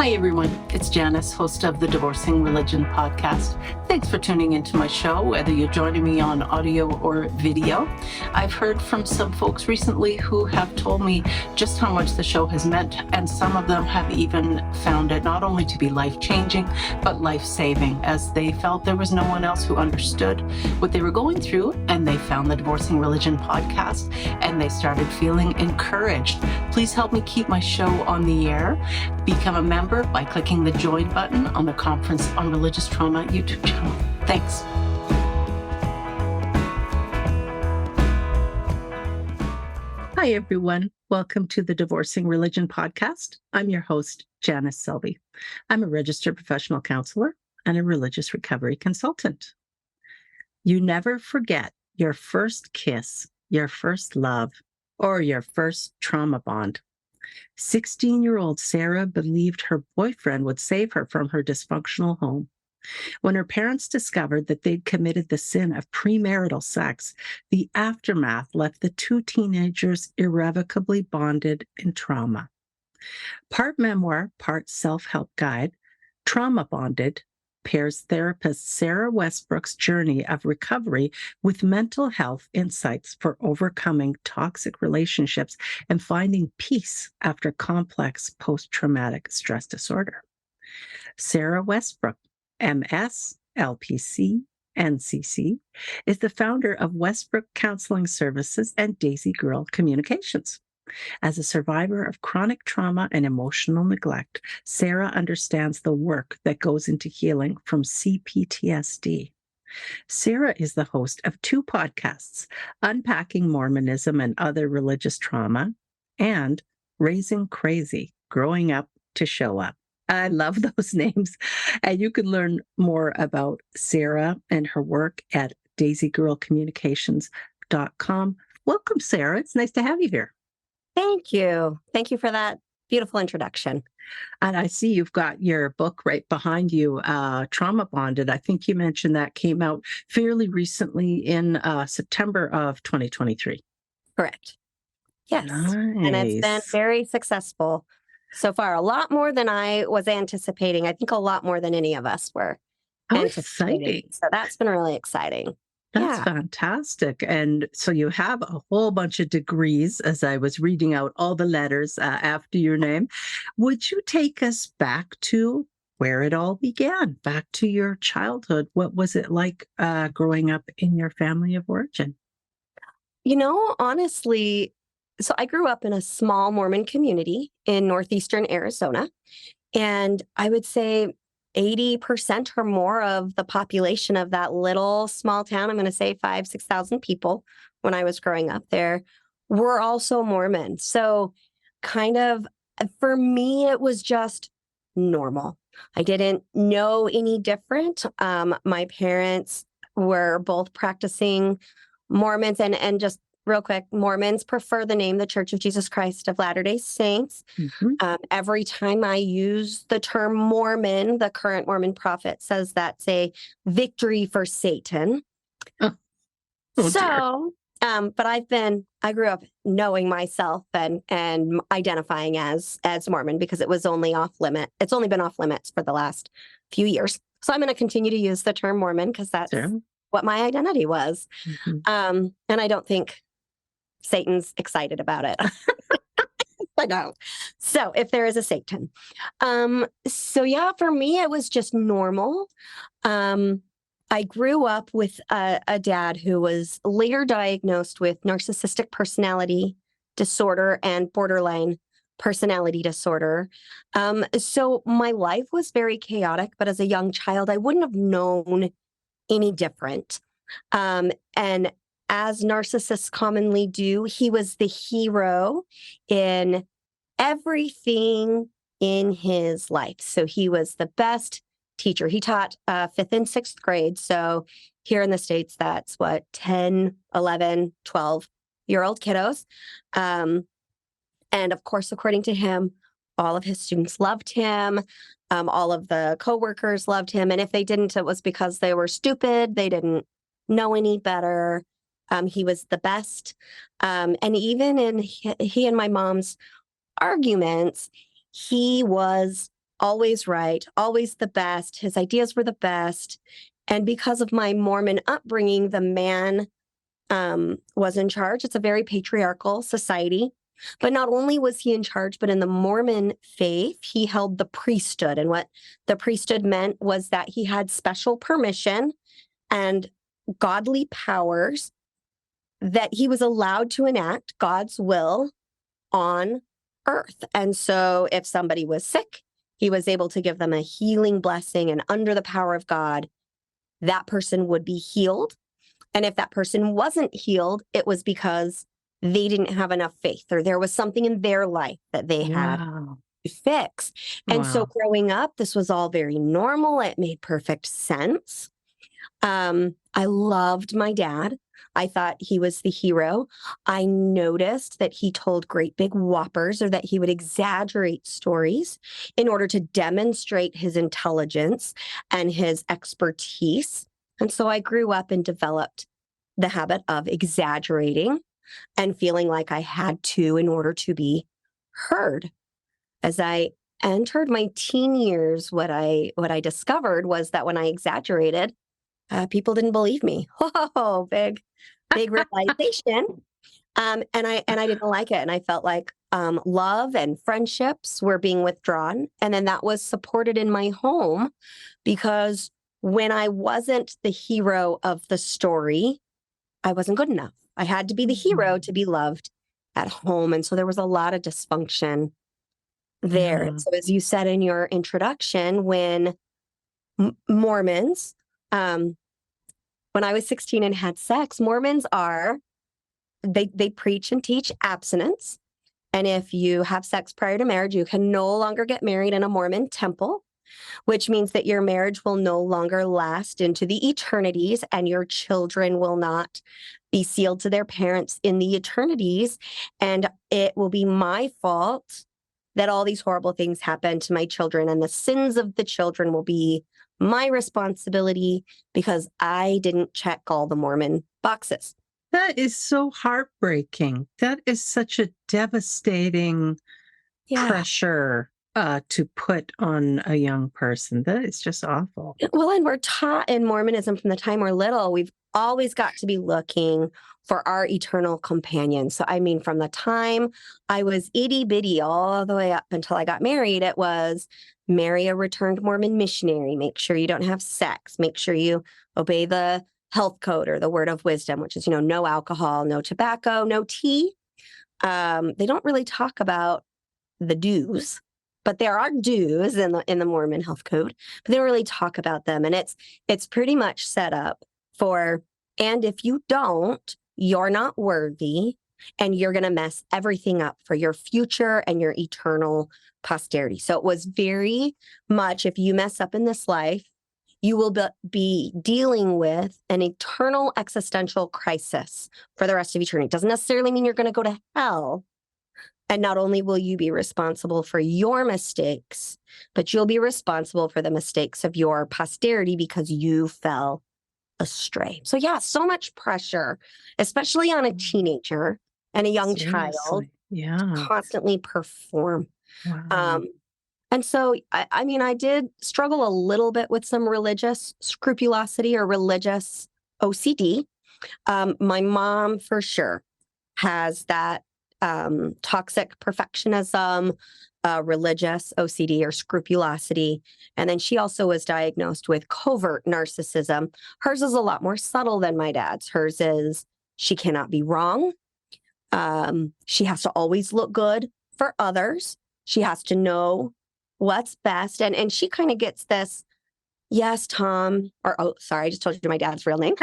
Hi, everyone. It's Janice, host of the Divorcing Religion podcast. Thanks for tuning into my show, whether you're joining me on audio or video. I've heard from some folks recently who have told me just how much the show has meant, and some of them have even found it not only to be life-changing, but life-saving, as they felt there was no one else who understood what they were going through, and they found the Divorcing Religion podcast, and they started feeling encouraged. Please help me keep my show on the air. Become a member by clicking the join button on the Conference on Religious Trauma YouTube channel. Thanks. Hi, everyone. Welcome to the Divorcing Religion podcast. I'm your host, Janice Selby. I'm a registered professional counselor and a religious recovery consultant. You never forget your first kiss, your first love, or your first trauma bond. 16-year-old Sarah believed her boyfriend would save her from her dysfunctional home. When her parents discovered that they'd committed the sin of premarital sex, the aftermath left the two teenagers irrevocably bonded in trauma. Part memoir, part self-help guide, Trauma Bonded pairs therapist Sarah Westbrook's journey of recovery with mental health insights for overcoming toxic relationships and finding peace after complex post-traumatic stress disorder. Sarah Westbrook, MS, LPC, NCC, is the founder of Westbrook Counseling Services and Daisy Girl Communications. As a survivor of chronic trauma and emotional neglect, Sarah understands the work that goes into healing from c-PTSD. Sarah is the host of two podcasts, Unpacking Mormonism and Other Religious Trauma, and Raising Crazy, Growing Up to Show Up. I love those names. And you can learn more about Sarah and her work at daisygirlcommunications.com. Welcome, Sarah. It's nice to have you here. Thank you. Thank you for that beautiful introduction. And I see you've got your book right behind you, Trauma Bonded. I think you mentioned that came out fairly recently in September of 2023. Correct. Yes. Nice. And it's been very successful so far. A lot more than I was anticipating. I think a lot more than any of us were anticipating. Exciting. So that's been really exciting. That's fantastic. And so you have a whole bunch of degrees, as I was reading out all the letters after your name. Would you take us back to where it all began, back to your childhood? What was it like growing up in your family of origin? You know, honestly, so I grew up in a small Mormon community in northeastern Arizona. And I would say 80% or more of the population of that little small town, I'm going to say 5,000 to 6,000 people when I was growing up there, were also Mormon. So kind of, for me, it was just normal. I didn't know any different. My parents were both practicing Mormons, and just real quick, Mormons prefer the name the Church of Jesus Christ of Latter-day Saints. Mm-hmm. Every time I use the term Mormon, the current Mormon prophet says that's a victory for Satan. But I grew up knowing myself and identifying as Mormon because it was only off limit. It's only been off limits for the last few years. So I'm going to continue to use the term Mormon because that's what my identity was. Mm-hmm. And I don't think Satan's excited about it. I don't. So if there is a Satan. For me, it was just normal. I grew up with a dad who was later diagnosed with narcissistic personality disorder and borderline personality disorder. So my life was very chaotic, but as a young child, I wouldn't have known any different. And as narcissists commonly do, he was the hero in everything in his life. So he was the best teacher. He taught 5th and 6th grade. So here in the States, that's 10, 11, 12-year-old kiddos. And of course, according to him, all of his students loved him. All of the coworkers loved him. And if they didn't, it was because they were stupid. They didn't know any better. He was the best. And even in he and my mom's arguments, he was always right, always the best. His ideas were the best. And because of my Mormon upbringing, the man was in charge. It's a very patriarchal society. But not only was he in charge, but in the Mormon faith, he held the priesthood. And what the priesthood meant was that he had special permission and godly powers that he was allowed to enact God's will on earth. And so if somebody was sick, he was able to give them a healing blessing, and under the power of God, that person would be healed. And if that person wasn't healed, it was because they didn't have enough faith, or there was something in their life that they had to fix. And so growing up, this was all very normal. It made perfect sense. I loved my dad. I thought he was the hero. I noticed that he told great big whoppers, or that he would exaggerate stories in order to demonstrate his intelligence and his expertise. And so I grew up and developed the habit of exaggerating and feeling like I had to in order to be heard. As I entered my teen years, what I discovered was that when I exaggerated, people didn't believe me. Oh, big realization. And I didn't like it. And I felt like love and friendships were being withdrawn. And then that was supported in my home, because when I wasn't the hero of the story, I wasn't good enough. I had to be the hero to be loved at home. And so there was a lot of dysfunction there. And so as you said in your introduction, when Mormons, when I was 16 and had sex, Mormons they preach and teach abstinence. And if you have sex prior to marriage, you can no longer get married in a Mormon temple, which means that your marriage will no longer last into the eternities, and your children will not be sealed to their parents in the eternities. And it will be my fault that all these horrible things happen to my children, and the sins of the children will be my responsibility because I didn't check all the Mormon boxes. That is so heartbreaking. That is such a devastating pressure to put on a young person. That is just awful. Well, and we're taught in Mormonism from the time we're little, we've always got to be looking for our eternal companion. So, I mean, from the time I was itty bitty all the way up until I got married, it was marry a returned Mormon missionary, make sure you don't have sex, make sure you obey the health code or the word of wisdom, which is, no alcohol, no tobacco, no tea. They don't really talk about the do's, but there are do's in the Mormon health code, but they don't really talk about them. And it's pretty much set up for, and if you don't, you're not worthy, and you're going to mess everything up for your future and your eternal posterity. So it was very much, if you mess up in this life, you will be dealing with an eternal existential crisis for the rest of eternity. It doesn't necessarily mean you're going to go to hell. And not only will you be responsible for your mistakes, but you'll be responsible for the mistakes of your posterity because you fell astray. So so much pressure, especially on a teenager and a young child, to constantly perform. Wow. And so, I did struggle a little bit with some religious scrupulosity or religious OCD. My mom, for sure, has that toxic perfectionism, religious OCD or scrupulosity. And then she also was diagnosed with covert narcissism. Hers is a lot more subtle than my dad's. Hers is, she cannot be wrong. She has to always look good for others. She has to know what's best. And she kind of gets this, yes, Tom, or, oh, sorry, I just told you my dad's real name.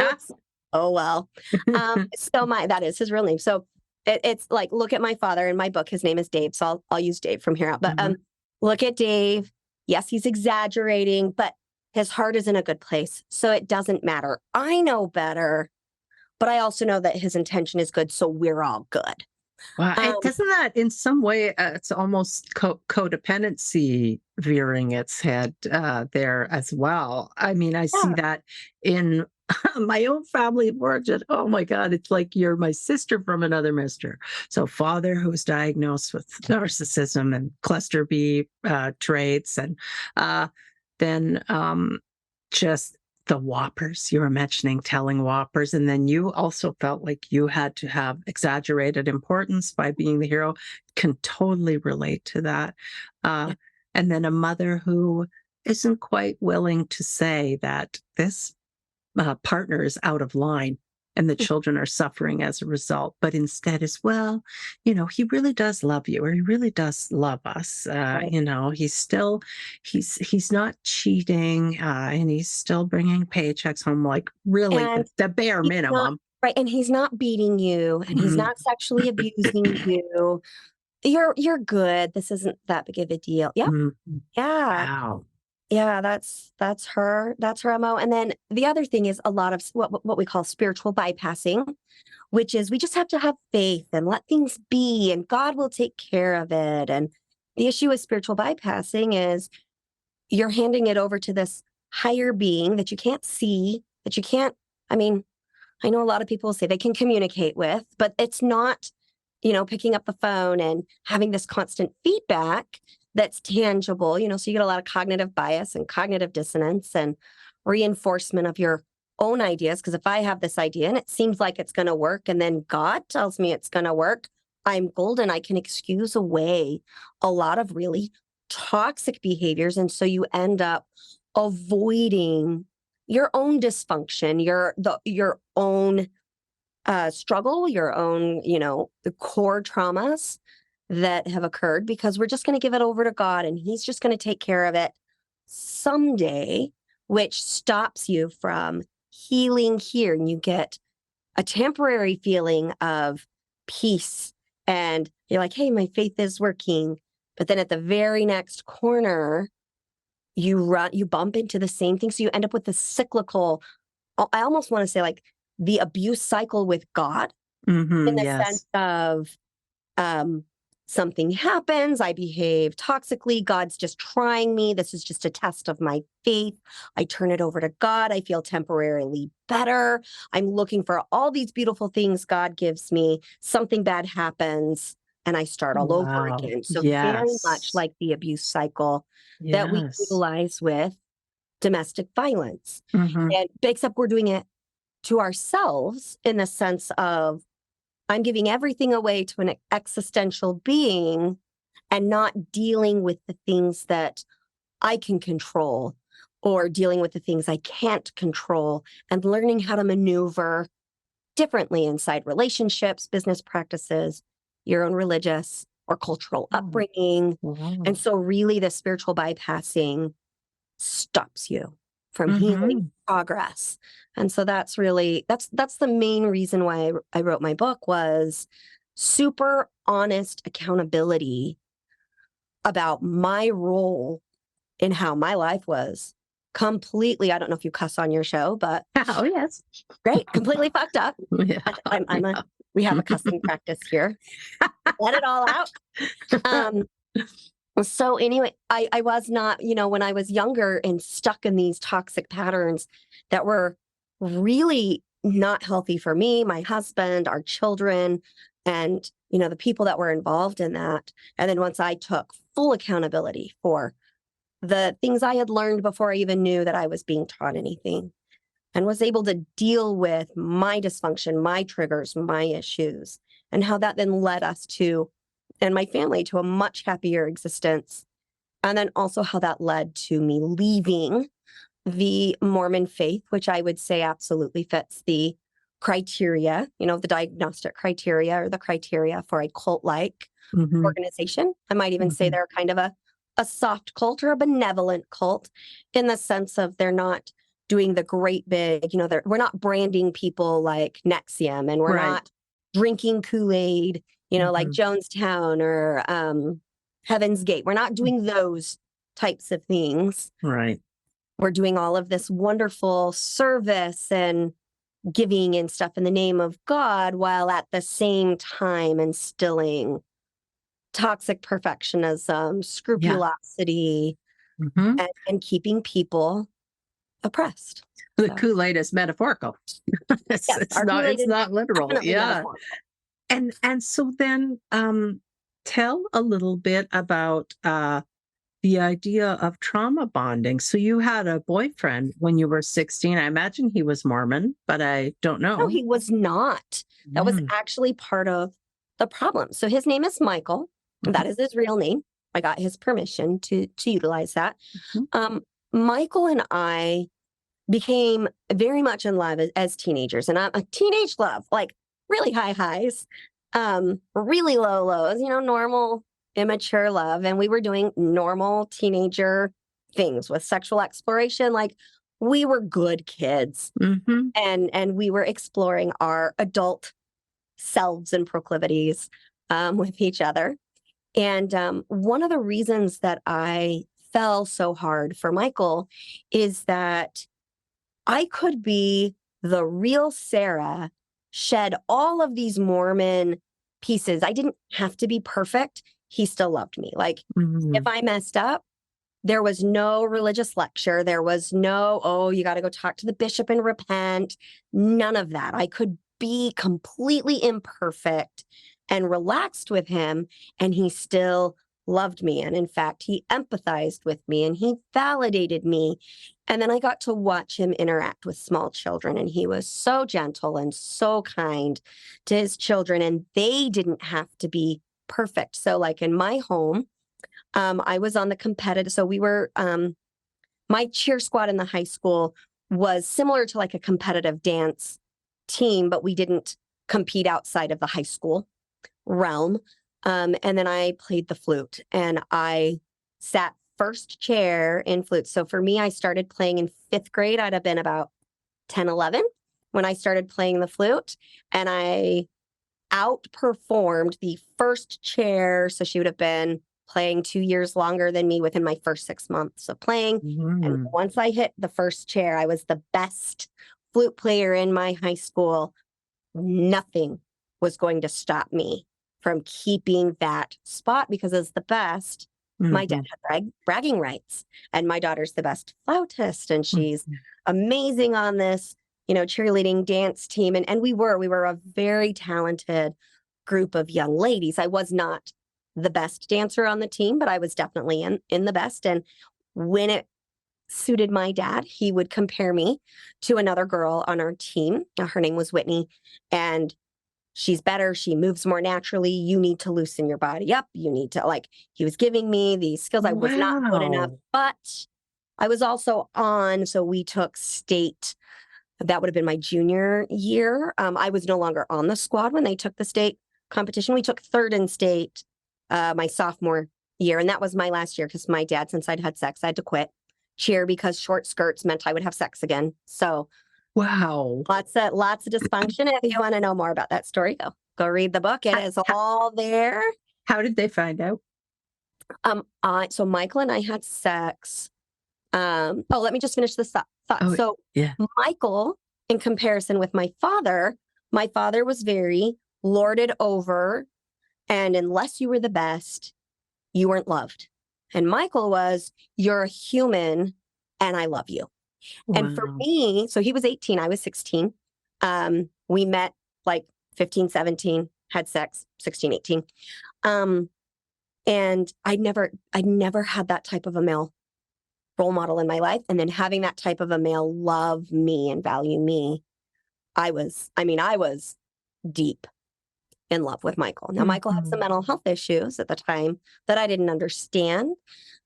Oops. Oh, well. That is his real name. So it's like, look at my father. In my book, his name is Dave. So I'll use Dave from here out. But look at Dave. Yes, he's exaggerating, but his heart is in a good place. So it doesn't matter. I know better, but I also know that his intention is good. So we're all good. Wow. And doesn't that in some way, it's almost codependency rearing its head there as well. I mean, I see that in my own family of origin. Oh my God, it's like you're my sister from another mister. So father who was diagnosed with narcissism and cluster B traits, and then just the whoppers you were mentioning, telling whoppers. And then you also felt like you had to have exaggerated importance by being the hero. Can totally relate to that. Yeah. And then a mother who isn't quite willing to say that this partner is out of line and the children are suffering as a result, but instead is, well, he really does love you, or he really does love us. Right. He's still, he's not cheating, and he's still bringing paychecks home, like really And the bare he's not, minimum. right. And he's not beating you, and he's Mhm. not sexually abusing you. You're good. This isn't that big of a deal. Yep. Mhm. Yeah. Wow. Yeah, that's her. That's her MO. And then the other thing is a lot of what we call spiritual bypassing, which is we just have to have faith and let things be, and God will take care of it. And the issue with spiritual bypassing is you're handing it over to this higher being that you can't see, that you can't. I mean, I know a lot of people say they can communicate with, but it's not, picking up the phone and having this constant feedback that's tangible, so you get a lot of cognitive bias and cognitive dissonance and reinforcement of your own ideas. Because if I have this idea and it seems like it's going to work, and then God tells me it's going to work, I'm golden. I can excuse away a lot of really toxic behaviors. And so you end up avoiding your own dysfunction, your own struggle, your own, the core traumas that have occurred, because we're just going to give it over to God and he's just going to take care of it someday, which stops you from healing here. And you get a temporary feeling of peace. And you're like, hey, my faith is working. But then at the very next corner, you bump into the same thing. So you end up with this cyclical, I almost want to say like the abuse cycle with God, in the sense Yes. of something happens, I behave toxically, God's just trying me, this is just a test of my faith, I turn it over to God, I feel temporarily better, I'm looking for all these beautiful things God gives me, something bad happens, and I start all over Wow. again. So very much Yes. like the abuse cycle that we Yes. utilize with domestic violence. Hmm. And except we're doing it to ourselves in the sense of I'm giving everything away to an existential being and not dealing with the things that I can control, or dealing with the things I can't control, and learning how to maneuver differently inside relationships, business practices, your own religious or cultural Oh, upbringing. And wow. so really the spiritual bypassing stops you from healing Hmm. progress. And so that's really that's the main reason why I wrote my book, was super honest accountability about my role in how my life was completely, I don't know if you cuss on your show, but Oh, yes. great, completely fucked up. Yeah. I'm a we have a cussing practice here. Let it all out. Um So anyway, I was not, when I was younger and stuck in these toxic patterns that were really not healthy for me, my husband, our children, and, the people that were involved in that. And then once I took full accountability for the things I had learned before I even knew that I was being taught anything, and was able to deal with my dysfunction, my triggers, my issues, and how that then led us to, and my family, to a much happier existence. And then also how that led to me leaving the Mormon faith, which I would say absolutely fits the criteria, the diagnostic criteria, or the criteria for a cult-like Hmm. organization. I might even say Hmm. they're kind of a soft cult or a benevolent cult, in the sense of they're not doing the great big, we're not branding people like Nexium, and we're Right. not drinking Kool-Aid, like Hmm. Jonestown or Heaven's Gate. We're not doing those types of things. Right. We're doing all of this wonderful service and giving and stuff in the name of God, while at the same time instilling toxic perfectionism, Yeah. scrupulosity, Hmm. and keeping people oppressed. The So, Kool-Aid is metaphorical. yes, our It's Kool-Aid is not literal. definitely Yeah. metaphorical. And so then tell a little bit about the idea of trauma bonding. So you had a boyfriend when you were 16. I imagine he was Mormon, but I don't No, know. he was not. That was actually part of the problem. So his name is Michael. That is his real name. I got his permission to utilize that. Michael and I became very much in love as teenagers, and I'm a teenage love, like really high highs, really low lows, normal immature love. And we were doing normal teenager things with sexual exploration. Like, we were good kids, and we were exploring our adult selves and proclivities with each other. And one of the reasons that I fell so hard for Michael is that I could be the real Sarah, shed all of these Mormon pieces. I didn't have to be perfect. He still loved me. Like, if I messed up, there was no religious lecture. There was no, oh, you got to go talk to the bishop and repent. None of that. I could be completely imperfect and relaxed with him, and he still loved me. And in fact, he empathized with me and he validated me. And then I got to watch him interact with small children, and he was so gentle and so kind to his children, and they didn't have to be perfect. So like in my home, I was on the competitive, so we were, my cheer squad in the high school was similar to like a competitive dance team, but we didn't compete outside of the high school realm. And then I played the flute, and I sat first chair in flute. So for me, I started playing in 5th grade. I'd have been about 10, 11 when I started playing the flute, and I outperformed the first chair. So she would have been playing 2 years longer than me within my first 6 months of playing. And once I hit the first chair, I was the best flute player in my high school. Nothing was going to stop me from keeping that spot, because as the best, my dad had bragging rights, and my daughter's the best flautist, and she's amazing on this, cheerleading dance team. And we were a very talented group of young ladies. I was not the best dancer on the team, but I was definitely in the best. And when it suited my dad, he would compare me to another girl on our team. Her name was Whitney, and she's better. She moves more naturally. You need to loosen your body up. You need to, he was giving me these skills. I was not good enough, but I was also on. So we took state. That would have been my junior year. I was no longer on the squad when they took the state competition. We took 3rd in state my sophomore year. And that was my last year, because my dad, since I'd had sex, I had to quit cheer because short skirts meant I would have sex again. So wow. Lots of dysfunction. If you want to know more about that story, go read the book. It is all there. How did they find out? So Michael and I had sex. Let me just finish this thought. So yeah. Michael, in comparison with my father was very lorded over, and unless you were the best, you weren't loved. And Michael was, you're a human and I love you. Wow. And for me, so he was 18, I was 16. We met like 15, 17, had sex, 16, 18. And I'd never had that type of a male role model in my life. And then having that type of a male love me and value me, I was deep in love with Michael. Now, Michael had some mental health issues at the time that I didn't understand,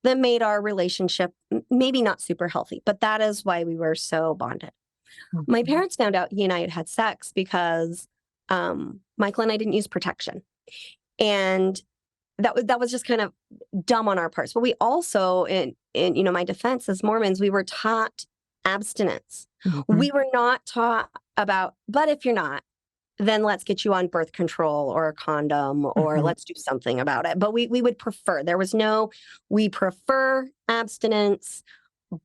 that made our relationship maybe not super healthy, but that is why we were so bonded. My parents found out he and I had sex because Michael and I didn't use protection. And that was just kind of dumb on our parts. But we also, in my defense as Mormons, we were taught abstinence. We were not taught about, but if you're not, then let's get you on birth control or a condom, or let's do something about it. But we would prefer, we prefer abstinence,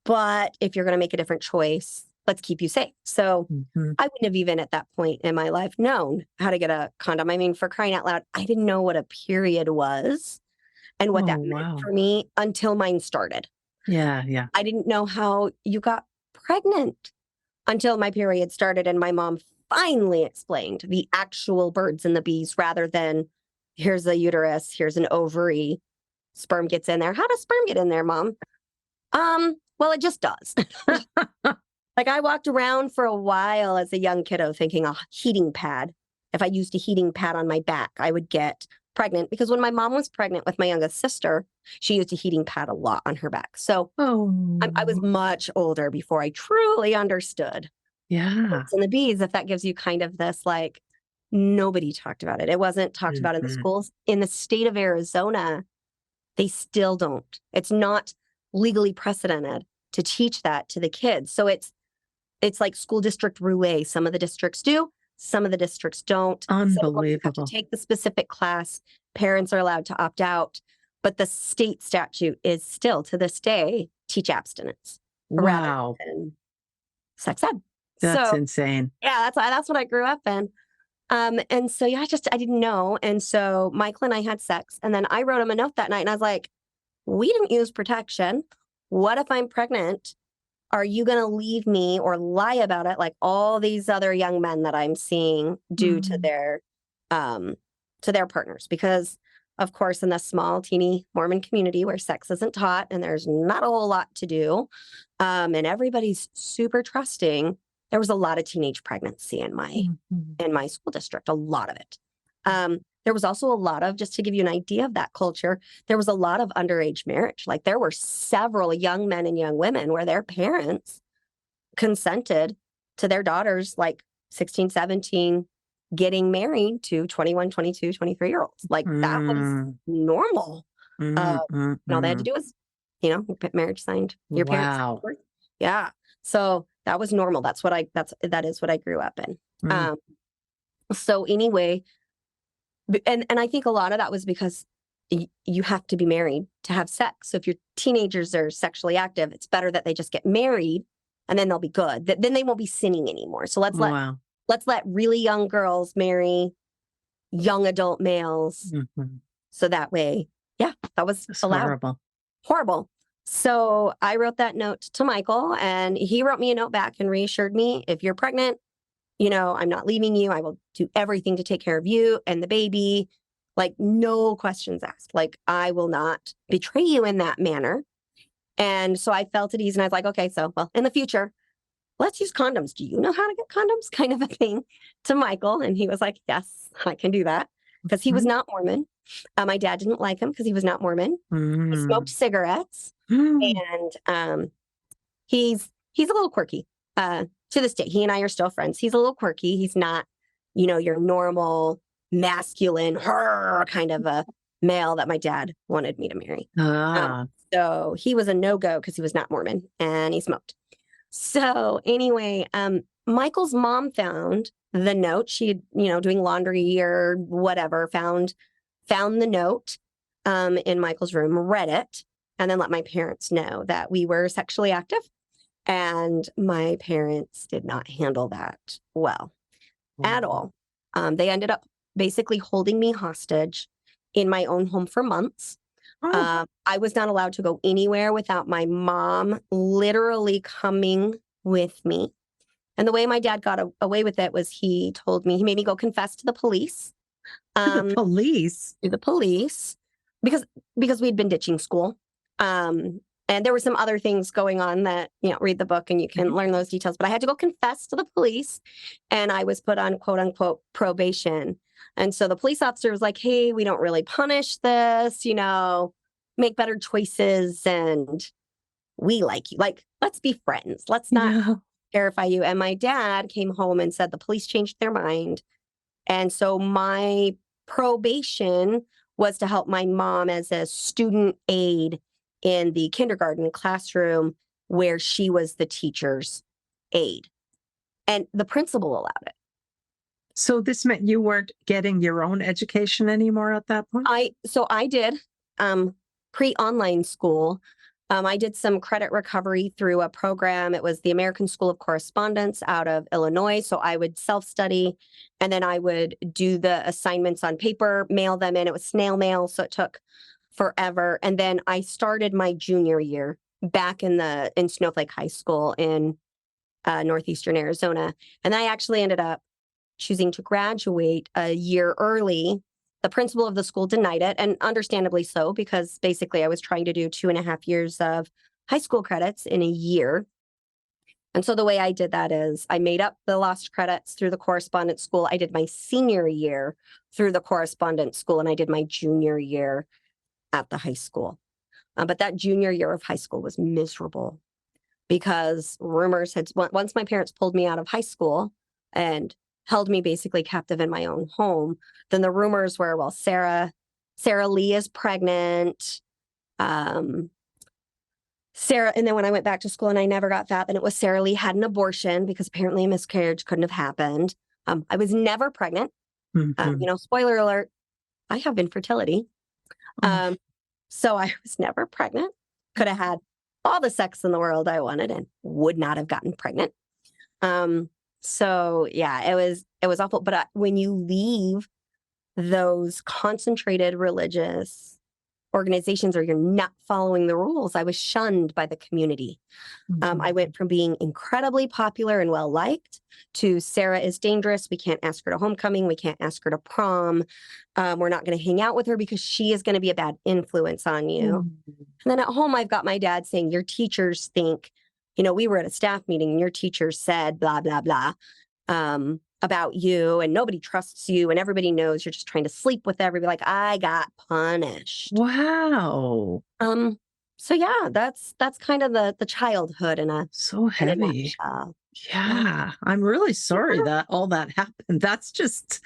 but if you're going to make a different choice, let's keep you safe. So I wouldn't have even at that point in my life known how to get a condom. I mean, for crying out loud, I didn't know what a period was and what that meant for me until mine started. Yeah. I didn't know how you got pregnant until my period started. And my mom finally explained the actual birds and the bees rather than here's a uterus, here's an ovary, sperm gets in there. How does sperm get in there, Mom? Well, it just does. Like I walked around for a while as a young kiddo thinking a heating pad. If I used a heating pad on my back, I would get pregnant because when my mom was pregnant with my youngest sister, she used a heating pad a lot on her back. So I was much older before I truly understood birds and the bees, if that gives you kind of this like, nobody talked about it. It wasn't talked about in the schools. In the state of Arizona, they still don't. It's not legally precedented to teach that to the kids. So it's like school district roulette. Some of the districts do, some of the districts don't. Unbelievable. You have to take the specific class. Parents are allowed to opt out. But the state statute is still, to this day, teach abstinence. Wow. Rather than sex ed. That's insane. Yeah, that's what I grew up in. And so, yeah, I didn't know. And so Michael and I had sex. And then I wrote him a note that night. And I was like, we didn't use protection. What if I'm pregnant? Are you going to leave me or lie about it like all these other young men that I'm seeing do to their partners? Because, of course, in the small, teeny Mormon community where sex isn't taught and there's not a whole lot to do, and everybody's super trusting, there was a lot of teenage pregnancy in my school district, a lot of it. There was also a lot of, just to give you an idea of that culture, there was a lot of underage marriage. Like there were several young men and young women where their parents consented to their daughters, like 16, 17, getting married to 21, 22, 23-year-olds. Like that was normal. And all they had to do was, get marriage signed. Your parents. Yeah. So that was normal. That is what I grew up in. So anyway, and I think a lot of that was because you have to be married to have sex. So if your teenagers are sexually active, it's better that they just get married and then they'll be good. Then they won't be sinning anymore. So let's let really young girls marry young adult males. So that way, that was allowed. Horrible. So I wrote that note to Michael and he wrote me a note back and reassured me, if you're pregnant, I'm not leaving you. I will do everything to take care of you and the baby. Like no questions asked. Like I will not betray you in that manner. And so I felt at ease and I was like, okay, so well, in the future, let's use condoms. Do you know how to get condoms? Kind of a thing to Michael. And he was like, yes, I can do that. Because he was not Mormon. My dad didn't like him because he was not Mormon. He smoked cigarettes. And he's a little quirky. To this day, he and I are still friends. He's a little quirky. He's not, your normal masculine kind of a male that my dad wanted me to marry. So he was a no-go because he was not Mormon and he smoked. So anyway, Michael's mom found the note. She had, doing laundry or whatever, found the note in Michael's room, read it, and then let my parents know that we were sexually active. And my parents did not handle that well at all. They ended up basically holding me hostage in my own home for months. I was not allowed to go anywhere without my mom literally coming with me. And the way my dad got away with it was he made me go confess to the police. To the police? To the police. Because we'd been ditching school. And there were some other things going on that, read the book and you can learn those details. But I had to go confess to the police and I was put on quote unquote probation. And so the police officer was like, hey, we don't really punish this, make better choices. And we like you. Like, let's be friends. Let's not terrify you. And my dad came home and said the police changed their mind. And so my probation was to help my mom as a student aide in the kindergarten classroom where she was the teacher's aide. And the principal allowed it. So this meant you weren't getting your own education anymore at that point? I did pre-online school. I did some credit recovery through a program. It was the American School of Correspondence out of Illinois. So I would self-study and then I would do the assignments on paper, mail them in. It was snail mail. So it took forever. And then I started my junior year back in Snowflake High School in northeastern Arizona. And I actually ended up choosing to graduate a year early. The principal of the school denied it, and understandably so, because basically I was trying to do 2.5 years of high school credits in a year. And so the way I did that is I made up the lost credits through the correspondence school. I did my senior year through the correspondence school, and I did my junior year at the high school. But that junior year of high school was miserable because rumors had, once my parents pulled me out of high school and held me basically captive in my own home, then the rumors were, well, Sarah Lee is pregnant. Sarah, and then when I went back to school and I never got fat, then it was Sarah Lee had an abortion because apparently a miscarriage couldn't have happened. I was never pregnant. Spoiler alert, I have infertility. So I was never pregnant. Could have had all the sex in the world I wanted and would not have gotten pregnant. So yeah, it was awful. But when you leave those concentrated religious organizations, or you're not following the rules, I was shunned by the community. I went from being incredibly popular and well liked to Sarah is dangerous. We can't ask her to homecoming. We can't ask her to prom. We're not going to hang out with her because she is going to be a bad influence on you. And then at home, I've got my dad saying, your teachers think, we were at a staff meeting and your teacher said blah, blah, blah about you, and nobody trusts you, and everybody knows you're just trying to sleep with everybody. Like, I got punished. Wow. So yeah, that's kind of the childhood in a heavy. nutshell. Yeah. I'm really sorry that all that happened. That's just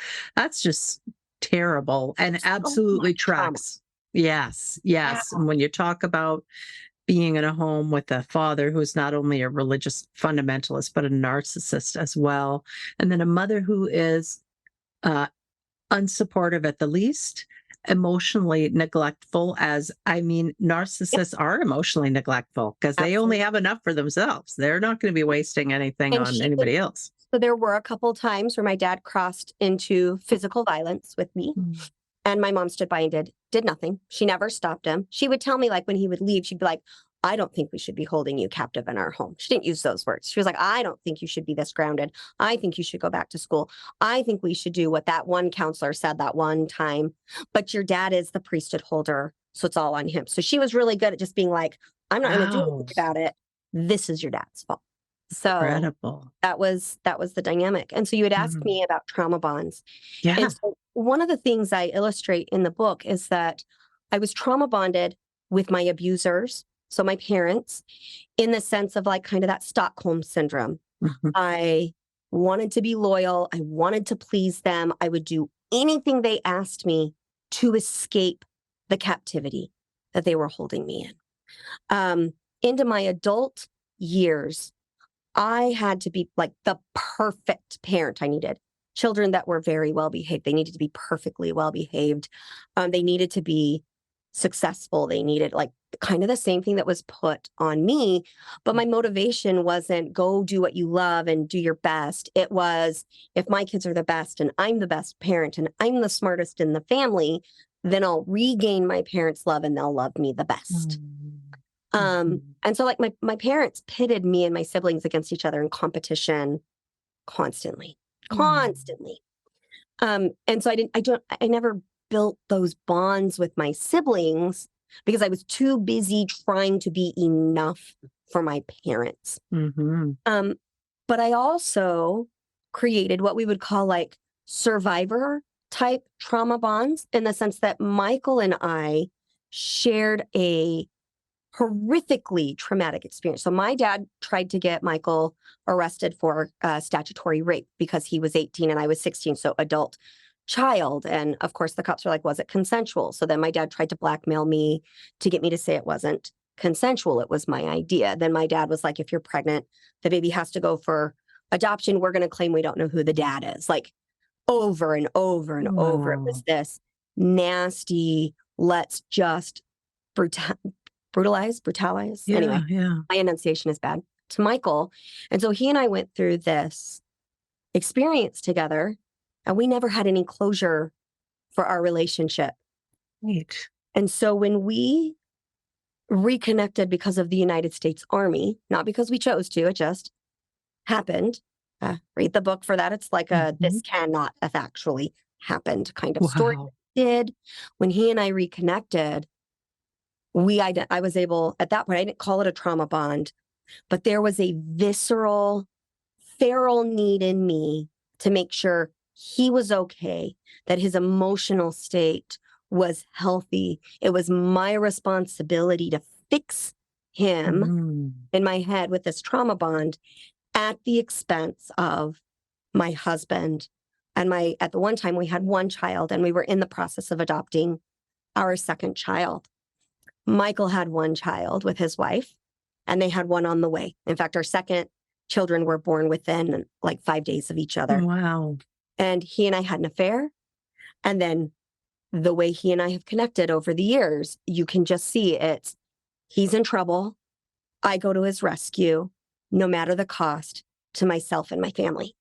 terrible and absolutely tracks. Yes. Yeah. And when you talk about being in a home with a father who's not only a religious fundamentalist, but a narcissist as well. And then a mother who is unsupportive at the least, emotionally neglectful, narcissists are emotionally neglectful because they only have enough for themselves. They're not going to be wasting anything on anybody else. So there were a couple times where my dad crossed into physical violence with me. And my mom stood by and did nothing. She never stopped him. She would tell me, like, when he would leave, she'd be like, I don't think we should be holding you captive in our home. She didn't use those words. She was like, I don't think you should be this grounded. I think you should go back to school. I think we should do what that one counselor said that one time. But your dad is the priesthood holder, so it's all on him. So she was really good at just being like, I'm not going to do anything about it. This is your dad's fault. So incredible. That was the dynamic. And so you had asked me about trauma bonds. Yeah. And so one of the things I illustrate in the book is that I was trauma bonded with my abusers, so my parents, in the sense of like kind of that Stockholm syndrome. I wanted to be loyal. I wanted to please them. I would do anything they asked me to escape the captivity that they were holding me in. Into my adult years, I had to be like the perfect parent. I needed children that were very well behaved. They needed to be perfectly well behaved. They needed to be successful. They needed like kind of the same thing that was put on me. But my motivation wasn't go do what you love and do your best. It was, if my kids are the best and I'm the best parent and I'm the smartest in the family, then I'll regain my parents' love and they'll love me the best. And so like my parents pitted me and my siblings against each other in competition constantly. And so I never built those bonds with my siblings because I was too busy trying to be enough for my parents. But I also created what we would call like survivor type trauma bonds, in the sense that Michael and I shared a horrifically traumatic experience. So my dad tried to get Michael arrested for statutory rape because he was 18 and I was 16, so adult child. And of course the cops were like, was it consensual? So then my dad tried to blackmail me to get me to say it wasn't consensual. It was my idea. Then my dad was like, if you're pregnant, the baby has to go for adoption. We're going to claim we don't know who the dad is. Like over and over and over. It was this nasty, let's just brutalize. Anyway, my enunciation is bad, to Michael. And so he and I went through this experience together, and we never had any closure for our relationship. Right. And so when we reconnected because of the United States Army, not because we chose to, it just happened. Read the book for that. It's like a Mhm. this cannot have actually happened kind of story. Wow. Did when he and I reconnected, I was able at that point. I didn't call it a trauma bond, but there was a visceral, feral need in me to make sure he was okay, that his emotional state was healthy. It was my responsibility to fix him Mhm. in my head with this trauma bond at the expense of my husband. And at the one time we had one child and we were in the process of adopting our second child. Michael had one child with his wife and they had one on the way. In fact, our second children were born within like 5 days of each other. Wow. And he and I had an affair. And then the way he and I have connected over the years, you can just see he's in trouble. I go to his rescue, no matter the cost, to myself and my family.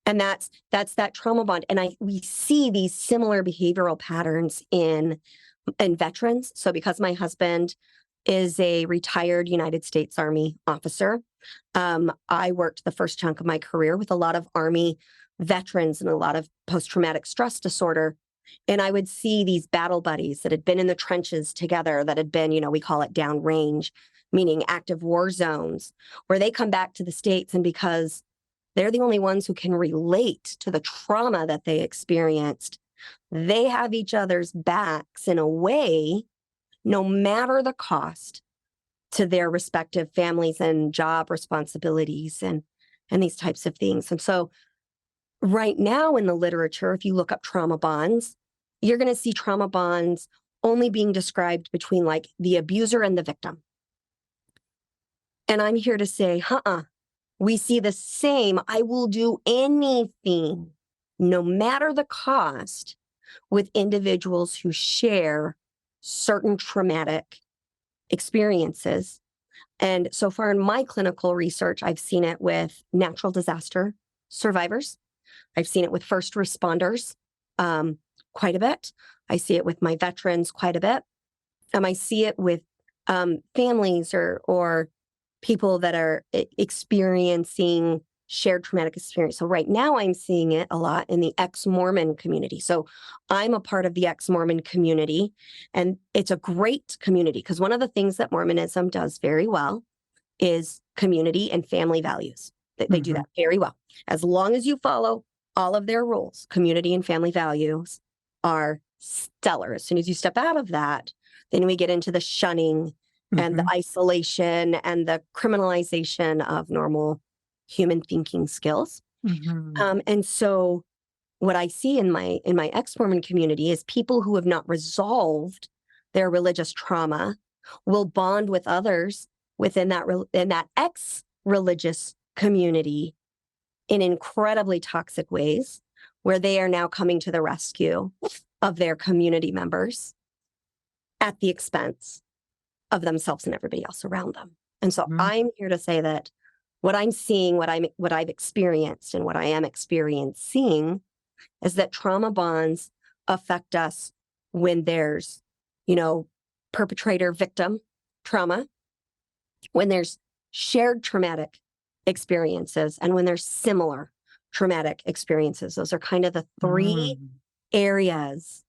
And that's that trauma bond. And we see these similar behavioral patterns in veterans. So because my husband is a retired United States Army officer, I worked the first chunk of my career with a lot of Army veterans and a lot of post-traumatic stress disorder. And I would see these battle buddies that had been in the trenches together, that had been, we call it downrange, meaning active war zones, where they come back to the States, and because they're the only ones who can relate to the trauma that they experienced, they have each other's backs in a way, no matter the cost to their respective families and job responsibilities and these types of things. And so right now in the literature, if you look up trauma bonds, you're going to see trauma bonds only being described between like the abuser and the victim. And I'm here to say, we see the same. I will do anything, no matter the cost, with individuals who share certain traumatic experiences. And so far in my clinical research, I've seen it with natural disaster survivors. I've seen it with first responders quite a bit. I see it with my veterans quite a bit. I see it with families or people that are experiencing shared traumatic experience. So right now I'm seeing it a lot in the ex-Mormon community. So I'm a part of the ex-Mormon community, and it's a great community because one of the things that Mormonism does very well is community and family values. They do that very well. As long as you follow all of their rules, community and family values are stellar. As soon as you step out of that, then we get into the shunning and the isolation and the criminalization of normal human thinking skills. And so what I see in my ex-Mormon community is people who have not resolved their religious trauma will bond with others within that ex-religious community in incredibly toxic ways, where they are now coming to the rescue of their community members at the expense of themselves and everybody else around them. And so I'm here to say that what I'm seeing, what I've experienced and what I am experiencing is that trauma bonds affect us when there's, perpetrator victim trauma, when there's shared traumatic experiences, and when there's similar traumatic experiences. Those are kind of the three areas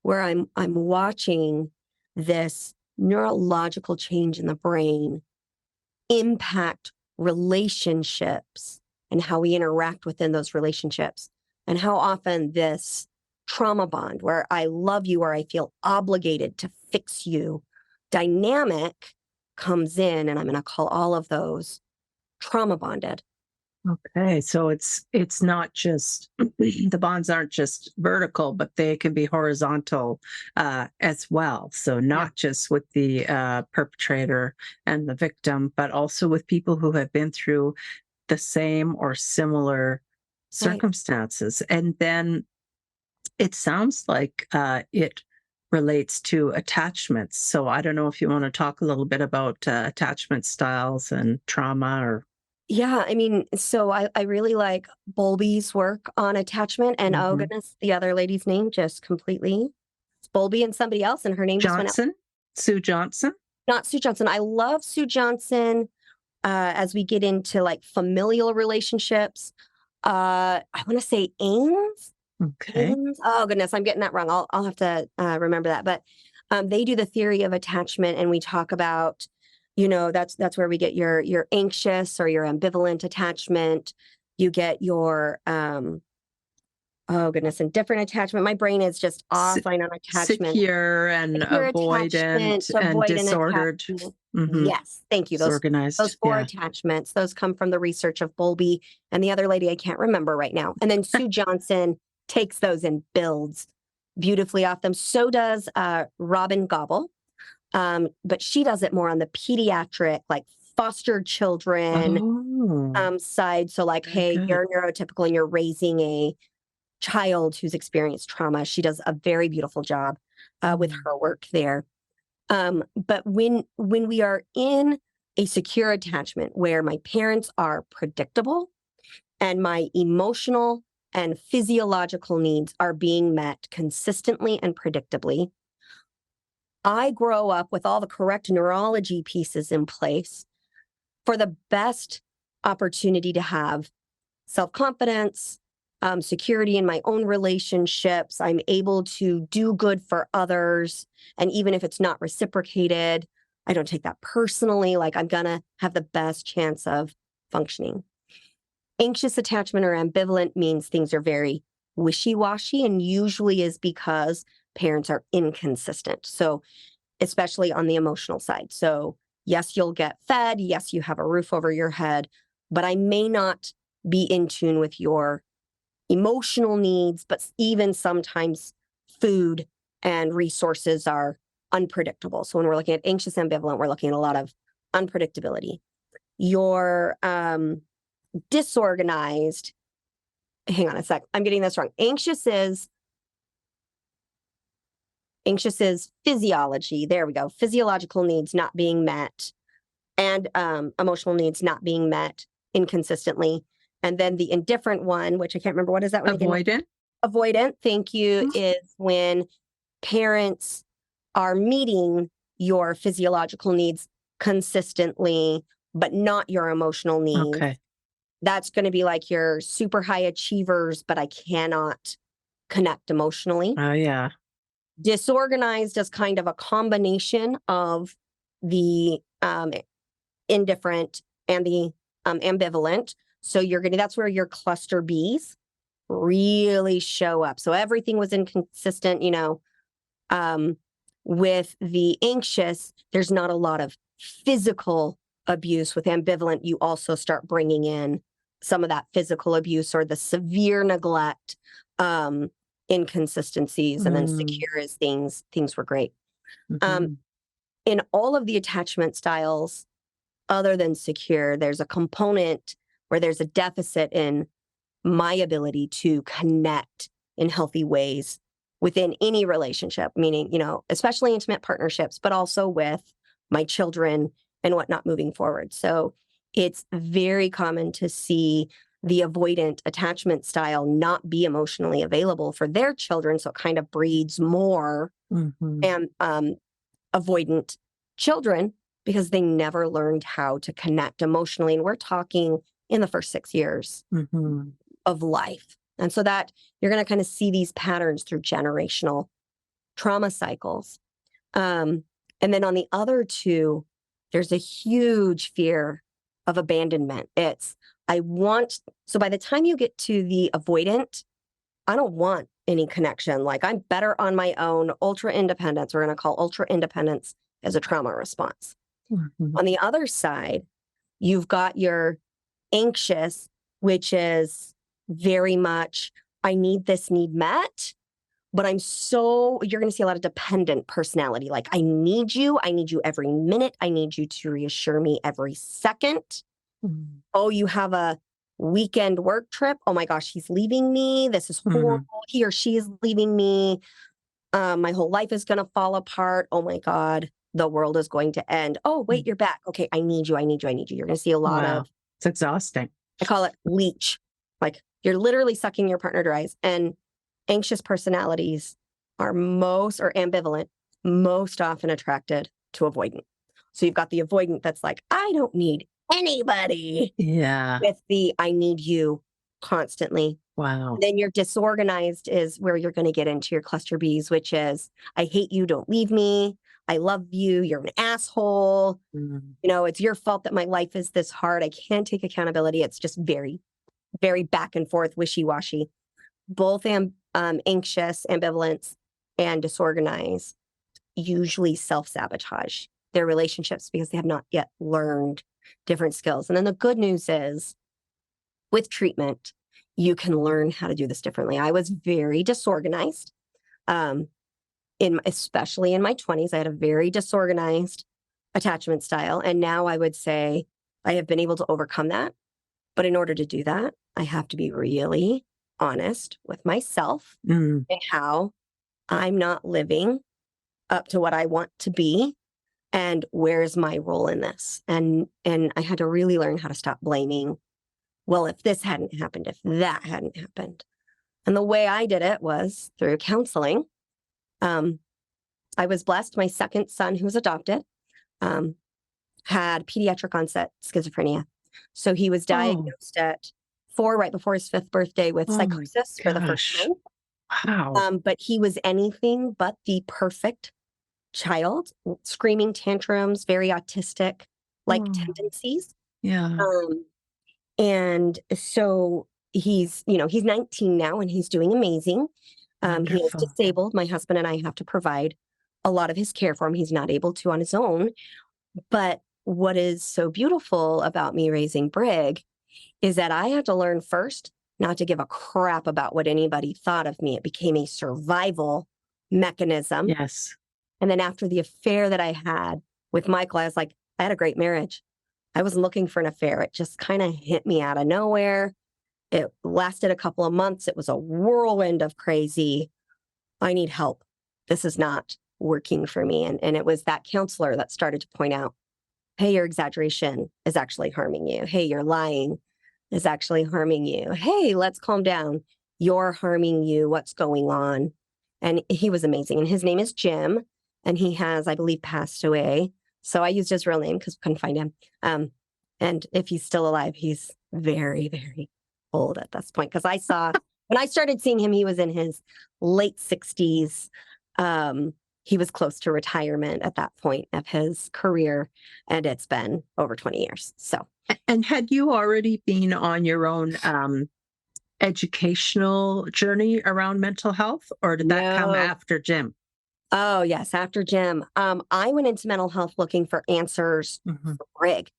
where I'm watching this neurological change in the brain impact relationships and how we interact within those relationships, and how often this trauma bond, where I love you or I feel obligated to fix you dynamic, comes in. And I'm going to call all of those trauma bonded. Okay, so it's not just the bonds aren't just vertical, but they can be horizontal as well. So not just with the perpetrator and the victim, but also with people who have been through the same or similar circumstances. And then it sounds like it relates to attachments. So I don't know if you want to talk a little bit about attachment styles and trauma or. Yeah, so I really like Bowlby's work on attachment, and oh goodness, the other lady's name just completely, it's Bowlby and somebody else, and her name just went out. Sue Johnson? Not Sue Johnson. I love Sue Johnson as we get into like familial relationships, I want to say Ames. Okay. Oh goodness, I'm getting that wrong. I'll have to remember that. But they do the theory of attachment, and we talk about, that's where we get your anxious or your ambivalent attachment. You get your oh goodness, indifferent attachment. My brain is just offline on attachment. Secure and Secure avoidant attachment, and avoidant disordered. attachment. Mm-hmm. Yes, thank you. Those Disorganized. four Yeah. attachments, those come from the research of Bowlby and the other lady I can't remember right now. And then Sue Johnson takes those and builds beautifully off them. So does Robin Gobble. But she does it more on the pediatric, like foster children side. So like, hey, good. you're neurotypical and you're raising a child who's experienced trauma. She does a very beautiful job with her work there. But when we are in a secure attachment where my parents are predictable and my emotional and physiological needs are being met consistently and predictably, I grow up with all the correct neurology pieces in place for the best opportunity to have self-confidence, security in my own relationships. I'm able to do good for others. And even if it's not reciprocated, I don't take that personally. Like, I'm going to have the best chance of functioning. Anxious attachment or ambivalent means things are very wishy-washy, and usually is because parents are inconsistent. So especially on the emotional side. So yes, you'll get fed. Yes, you have a roof over your head, but I may not be in tune with your emotional needs, but even sometimes food and resources are unpredictable. So when we're looking at anxious ambivalent, we're looking at a lot of unpredictability. Your disorganized, hang on a sec, I'm getting this wrong. Anxious is physiology. There we go. Physiological needs not being met, and emotional needs not being met inconsistently. And then the indifferent one, which I can't remember, what is that one again? Avoidant, thank you, is when parents are meeting your physiological needs consistently, but not your emotional needs. Okay. That's going to be like your super high achievers, but I cannot connect emotionally. Oh, yeah. Disorganized is kind of a combination of the indifferent and the ambivalent. So that's where your cluster Bs really show up. So everything was inconsistent, with the anxious, there's not a lot of physical abuse. With ambivalent, you also start bringing in some of that physical abuse or the severe neglect, inconsistencies, and then secure as things were great. In all of the attachment styles, other than secure, there's a component where there's a deficit in my ability to connect in healthy ways within any relationship, meaning, especially intimate partnerships, but also with my children and whatnot moving forward. So it's very common to see the avoidant attachment style not be emotionally available for their children. So it kind of breeds more and avoidant children because they never learned how to connect emotionally. And we're talking in the first 6 years of life. And so that you're going to kind of see these patterns through generational trauma cycles. And then on the other two, there's a huge fear of abandonment. So by the time you get to the avoidant, I don't want any connection. Like, I'm better on my own. Ultra independence, we're going to call ultra independence as a trauma response. On the other side, you've got your anxious, which is very much, I need this need met, but you're going to see a lot of dependent personality. Like, I need you every minute. I need you to reassure me every second. Oh, you have a weekend work trip. Oh my gosh, he's leaving me. This is horrible. He or she is leaving me. My whole life is going to fall apart. Oh my God, the world is going to end. Oh, wait, you're back. Okay, I need you. You're going to see a lot of... It's exhausting. I call it leech. Like, you're literally sucking your partner dry. And anxious personalities are ambivalent, most often attracted to avoidant. So you've got the avoidant that's like, I don't need anybody Yeah. with the I need you constantly. Wow. Then your disorganized is where you're going to get into your cluster Bs, which is I hate you, don't leave me. I love you, you're an asshole. Mm. It's your fault that my life is this hard. I can't take accountability. It's just very, very back and forth, wishy-washy. Both anxious, ambivalence, and disorganized usually self-sabotage their relationships because they have not yet learned different skills. And then the good news is with treatment, you can learn how to do this differently. I was very disorganized, especially in my 20s. I had a very disorganized attachment style. And now I would say I have been able to overcome that. But in order to do that, I have to be really honest with myself Mm. and how I'm not living up to what I want to be and where's my role in this. And I had to really learn how to stop blaming. Well, if this hadn't happened, if that hadn't happened. And the way I did it was through counseling. I was blessed. My second son, who was adopted, had pediatric onset schizophrenia. So he was diagnosed at 4, right before his 5th birthday, with psychosis for the first time. Wow. But he was anything but the perfect child, screaming tantrums, very autistic like tendencies. Yeah. And so he's 19 now and he's doing amazing. He is Wonderful. disabled. My husband and I have to provide a lot of his care for him. He's not able to on his own. But what is so beautiful about me raising Brig is that I had to learn first not to give a crap about what anybody thought of me. It became a survival mechanism. Yes. And then after the affair that I had with Michael, I was like, I had a great marriage. I wasn't looking for an affair. It just kind of hit me out of nowhere. It lasted a couple of months. It was a whirlwind of crazy. I need help. This is not working for me. And it was that counselor that started to point out, hey, your exaggeration is actually harming you. Hey, your lying is actually harming you. Hey, let's calm down. You're harming you. What's going on? And he was amazing. And his name is Jim. And he has, I believe, passed away. So I used his real name because we couldn't find him. And if he's still alive, he's very, very old at this point. Because when I started seeing him, he was in his late 60s. He was close to retirement at that point of his career. And it's been over 20 years. So. And had you already been on your own educational journey around mental health, or did that come after Jim? Oh, yes, after Jim. I went into mental health looking for answers for Brig,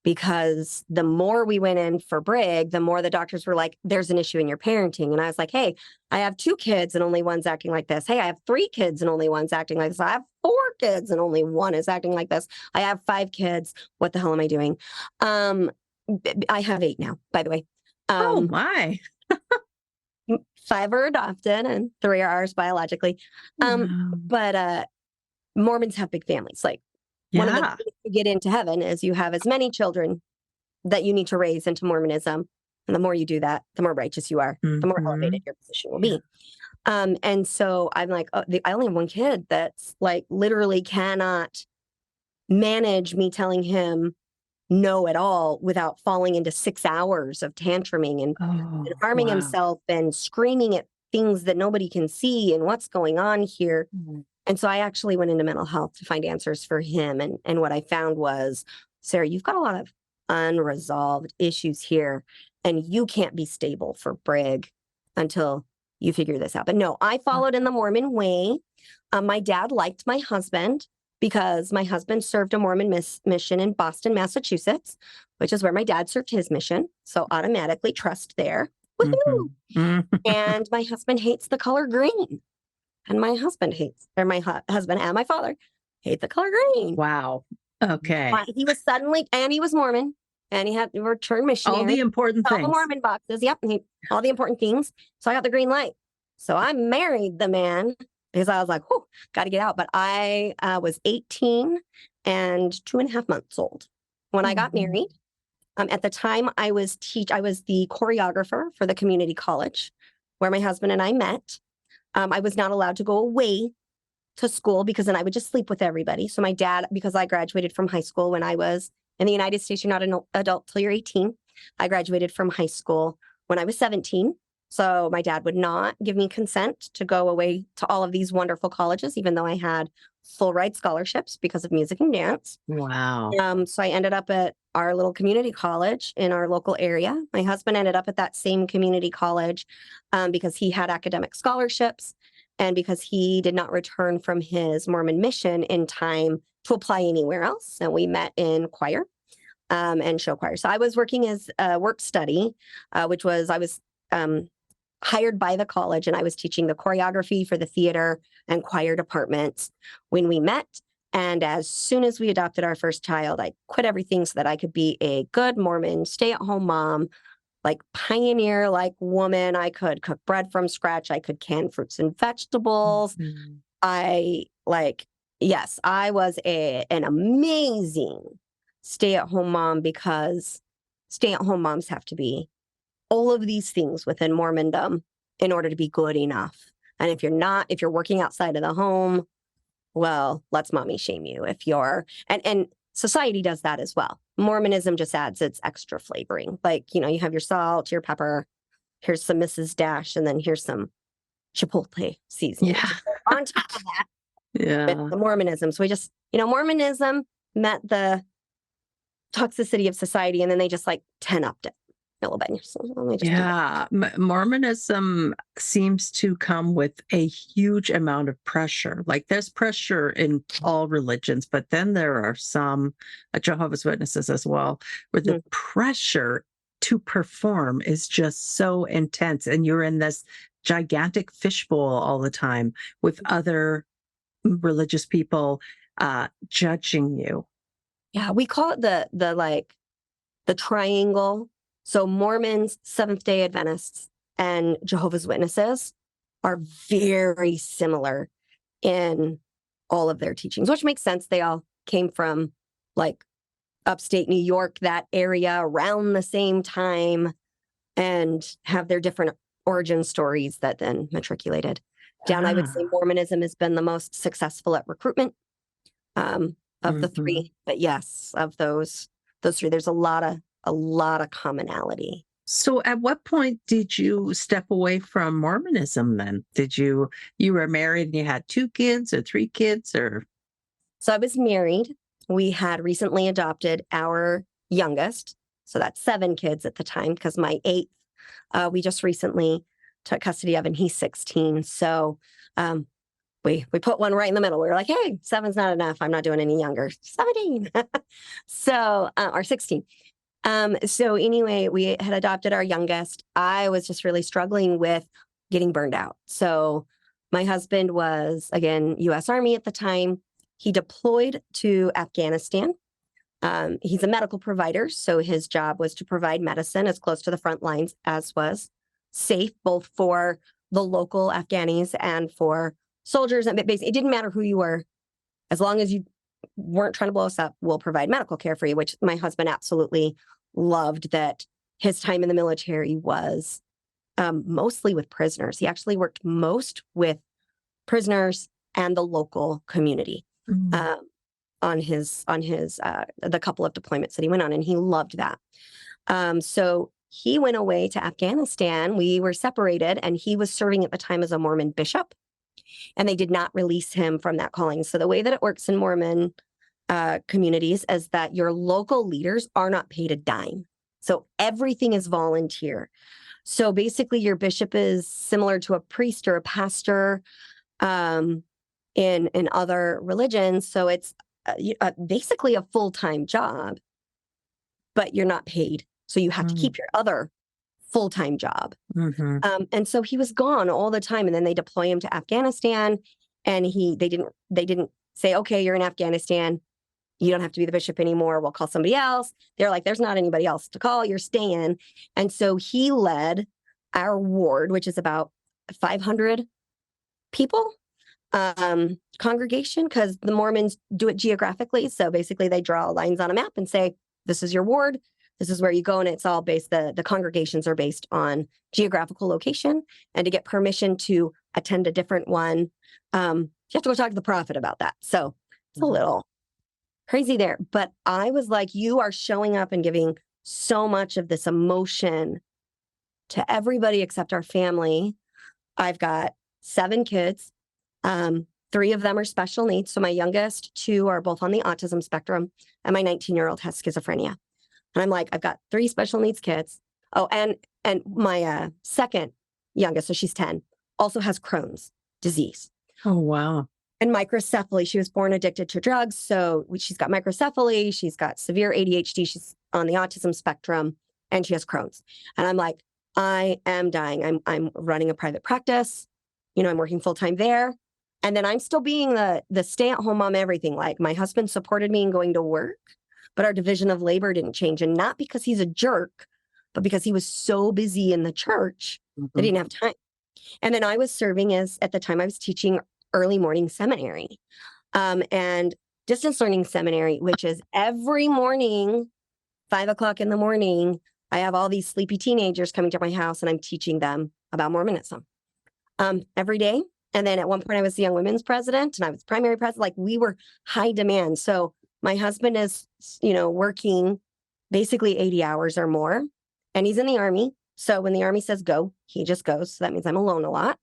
because the more we went in for Brig, the more the doctors were like, there's an issue in your parenting. And I was like, hey, I have 2 kids and only one's acting like this. Hey, I have 3 kids and only one's acting like this. I have 4 kids and only one is acting like this. I have 5 kids. What the hell am I doing? I have 8 now, by the way. Oh, my. 5 are adopted and 3 are ours biologically. But Mormons have big families. Like, one of the ways to get into heaven is you have as many children that you need to raise into Mormonism. And the more you do that, the more righteous you are, the more elevated your position will be. And so I'm like, I only have 1 kid that's like literally cannot manage me telling him no at all without falling into 6 hours of tantruming and harming himself and screaming at things that nobody can see and what's going on here. And so I actually went into mental health to find answers for him. And what I found was, Sarah, you've got a lot of unresolved issues here, and you can't be stable for Brig until you figure this out. But no, I followed in the Mormon way. My dad liked my husband because my husband served a Mormon mission in Boston, Massachusetts, which is where my dad served his mission. So automatically trust there. Woohoo! And my husband hates the color green. And my husband husband and my father hate the color green. Wow. Okay. He was Mormon, and he had returned missionary. All the important things. All the Mormon boxes. Yep. All the important things. So I got the green light. So I married the man because I was like, whew, got to get out. But I was 18 and 2.5 months old when I got married. At the time, I was the choreographer for the community college where my husband and I met. I was not allowed to go away to school because then I would just sleep with everybody. So my dad, because I graduated from high school when I was in the United States, you're not an adult till you're 18. I graduated from high school when I was 17. So my dad would not give me consent to go away to all of these wonderful colleges, even though I had full ride scholarships because of music and dance. Wow. So I ended up at our little community college in our local area. My husband ended up at that same community college because he had academic scholarships and because he did not return from his Mormon mission in time to apply anywhere else. And we met in choir and show choir. So I was working as a work study, which was I was hired by the college, and I was teaching the choreography for the theater and choir departments when we met. And as soon as we adopted our first child, I quit everything so that I could be a good Mormon stay-at-home mom, like pioneer, like woman. I could cook bread from scratch. I could can fruits and vegetables. Mhm. Yes, I was an amazing stay-at-home mom because stay-at-home moms have to be all of these things within Mormondom in order to be good enough. And if you're working outside of the home, well, let's mommy shame you. If you're, and society does that as well. Mormonism just adds its extra flavoring. Like, you have your salt, your pepper, here's some Mrs. Dash, and then here's some Chipotle seasoning. Yeah. On top of that, Yeah. the Mormonism. So we just, Mormonism met the toxicity of society, and then they just like 10-upped it a little bit. So let me just do that. Yeah. Mormonism seems to come with a huge amount of pressure. Like there's pressure in all religions, but then there are some Jehovah's Witnesses as well, where the pressure to perform is just so intense. And you're in this gigantic fishbowl all the time with other religious people judging you. Yeah, we call it the triangle. So Mormons, Seventh-day Adventists, and Jehovah's Witnesses are very similar in all of their teachings, which makes sense. They all came from like upstate New York, that area around the same time, and have their different origin stories that then matriculated down. I would say Mormonism has been the most successful at recruitment of the three. But yes, of those three, there's a lot of commonality. So at what point did you step away from Mormonism then? You were married and you had 2 kids or 3 kids or? So I was married. We had recently adopted our youngest. So that's 7 kids at the time because my 8th, we just recently took custody of, and he's 16. So we put one right in the middle. We were like, hey, 7's not enough. I'm not doing any younger. 17. So, or 16. So anyway, we had adopted our youngest. I was just really struggling with getting burned out. So my husband was, again, U.S. Army at the time. He deployed to Afghanistan. He's a medical provider, so his job was to provide medicine as close to the front lines as was safe, both for the local Afghanis and for soldiers. And basically, it didn't matter who you were, as long as you weren't trying to blow us up, we'll provide medical care for you, which my husband absolutely loved. That his time in the military was mostly with prisoners. He actually worked most with prisoners and the local community on his the couple of deployments that he went on, and he loved that. So he went away to Afghanistan. We were separated, and he was serving at the time as a Mormon bishop, and they did not release him from that calling. So the way that it works in Mormon communities is that your local leaders are not paid a dime. So everything is volunteer. So basically your bishop is similar to a priest or a pastor in other religions. So it's basically a full-time job, but you're not paid. So you have to keep your other full-time job. And so he was gone all the time. And then they deploy him to Afghanistan, and they didn't say, okay, you're in Afghanistan, you don't have to be the bishop anymore, we'll call somebody else. They're like, there's not anybody else to call, you're staying. And so he led our ward, which is about 500 people congregation, because the Mormons do it geographically. So basically they draw lines on a map and say, this is your ward, this is where you go. And it's all based, the congregations are based on geographical location. And to get permission to attend a different one, you have to go talk to the prophet about that. So it's a little crazy there. But I was like, you are showing up and giving so much of this emotion to everybody except our family. I've got 7 kids. 3 of them are special needs. So my youngest 2 are both on the autism spectrum, and my 19-year-old has schizophrenia. And I'm like, I've got 3 special needs kids. Oh, and my second youngest, so she's 10, also has Crohn's disease. Oh, wow. And microcephaly. She was born addicted to drugs. So she's got microcephaly. She's got severe ADHD. She's on the autism spectrum, and she has Crohn's. And I'm like, I am dying. I'm running a private practice. I'm working full time there. And then I'm still being the stay-at-home mom, everything. Like, my husband supported me in going to work, but our division of labor didn't change. And not because he's a jerk, but because he was so busy in the church that he didn't have time. And then I was serving at the time I was teaching early morning seminary, and distance learning seminary, which is every morning, 5 o'clock in the morning, I have all these sleepy teenagers coming to my house, and I'm teaching them about Mormonism every day. And then at one point I was the young women's president, and I was primary president. Like, we were high demand. So my husband is, working basically 80 hours or more, and he's in the Army. So when the Army says go, he just goes. So that means I'm alone a lot.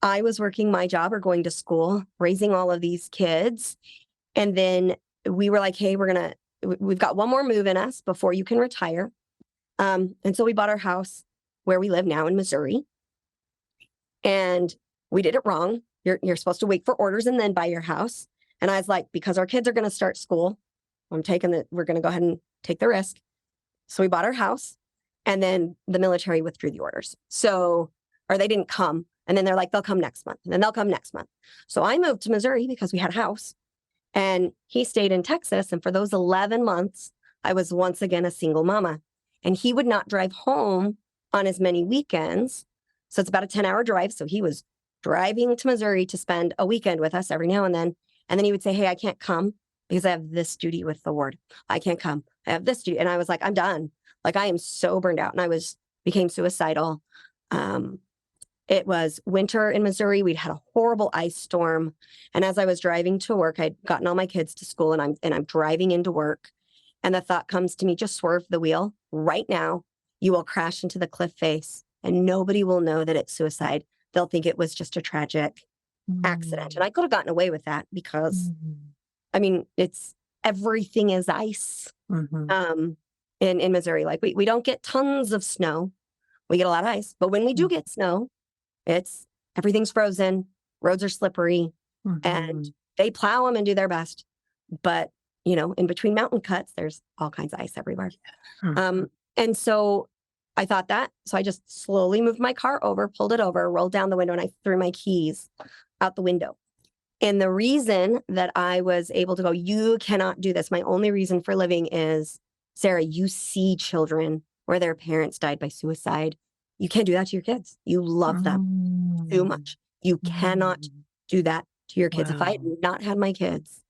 I was working my job or going to school, raising all of these kids. And then we were like, hey, we've got one more move in us before you can retire. And so we bought our house where we live now in Missouri. And we did it wrong. You're supposed to wait for orders and then buy your house. And I was like, because our kids are going to start school, we're going to go ahead and take the risk. So we bought our house, and then the military withdrew the orders. Or they didn't come. And then they're like, they'll come next month. And then they'll come next month. So I moved to Missouri because we had a house, and he stayed in Texas. And for those 11 months, I was once again a single mama, and he would not drive home on as many weekends. So it's about a 10-hour drive. So he was driving to Missouri to spend a weekend with us every now and then. And then he would say, hey, I can't come because I have this duty with the ward. I can't come. I have this duty. And I was like, I'm done. Like, I am so burned out. And I became suicidal. It was winter in Missouri. We'd had a horrible ice storm. And as I was driving to work, I'd gotten all my kids to school, and I'm driving into work. And the thought comes to me, just swerve the wheel right now. You will crash into the cliff face, and nobody will know that it's suicide. They'll think it was just a tragic accident. And I could have gotten away with that because, everything is ice in Missouri. Like, we don't get tons of snow. We get a lot of ice. But when we do get snow, everything's frozen. Roads are slippery, and they plow them and do their best. But, in between mountain cuts, there's all kinds of ice everywhere. And so I thought that. So I just slowly moved my car over, pulled it over, rolled down the window, and I threw my keys out the window. And the reason that I was able to go, you cannot do this. My only reason for living is, Sarah, you see children where their parents died by suicide. You can't do that to your kids. You love them too much. You cannot do that to your kids. Wow. If I had not had my kids,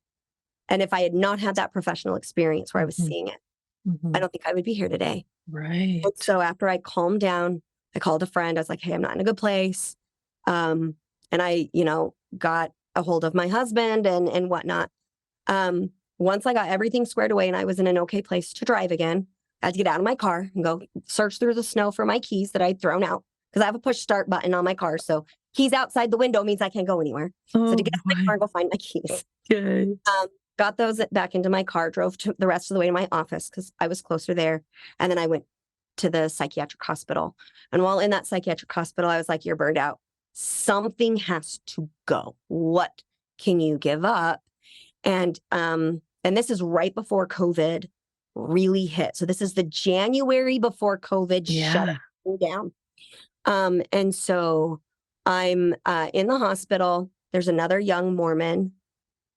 and if I had not had that professional experience where I was seeing it, I don't think I would be here today. Right. And so after I calmed down, I called a friend. I was like, hey, I'm not in a good place. And I, got a hold of my husband and whatnot. Once I got everything squared away and I was in an okay place to drive again, I had to get out of my car and go search through the snow for my keys that I'd thrown out, because I have a push start button on my car. So keys outside the window means I can't go anywhere. So to get out of my car and go find my keys. Okay. Got those back into my car, drove to the rest of the way to my office because I was closer there. And then I went to the psychiatric hospital. And while in that psychiatric hospital, I was like, you're burned out. Something has to go. What can you give up? And this is right before COVID really hit. So this is the January before COVID shut it down. And so I'm in the hospital. There's another young Mormon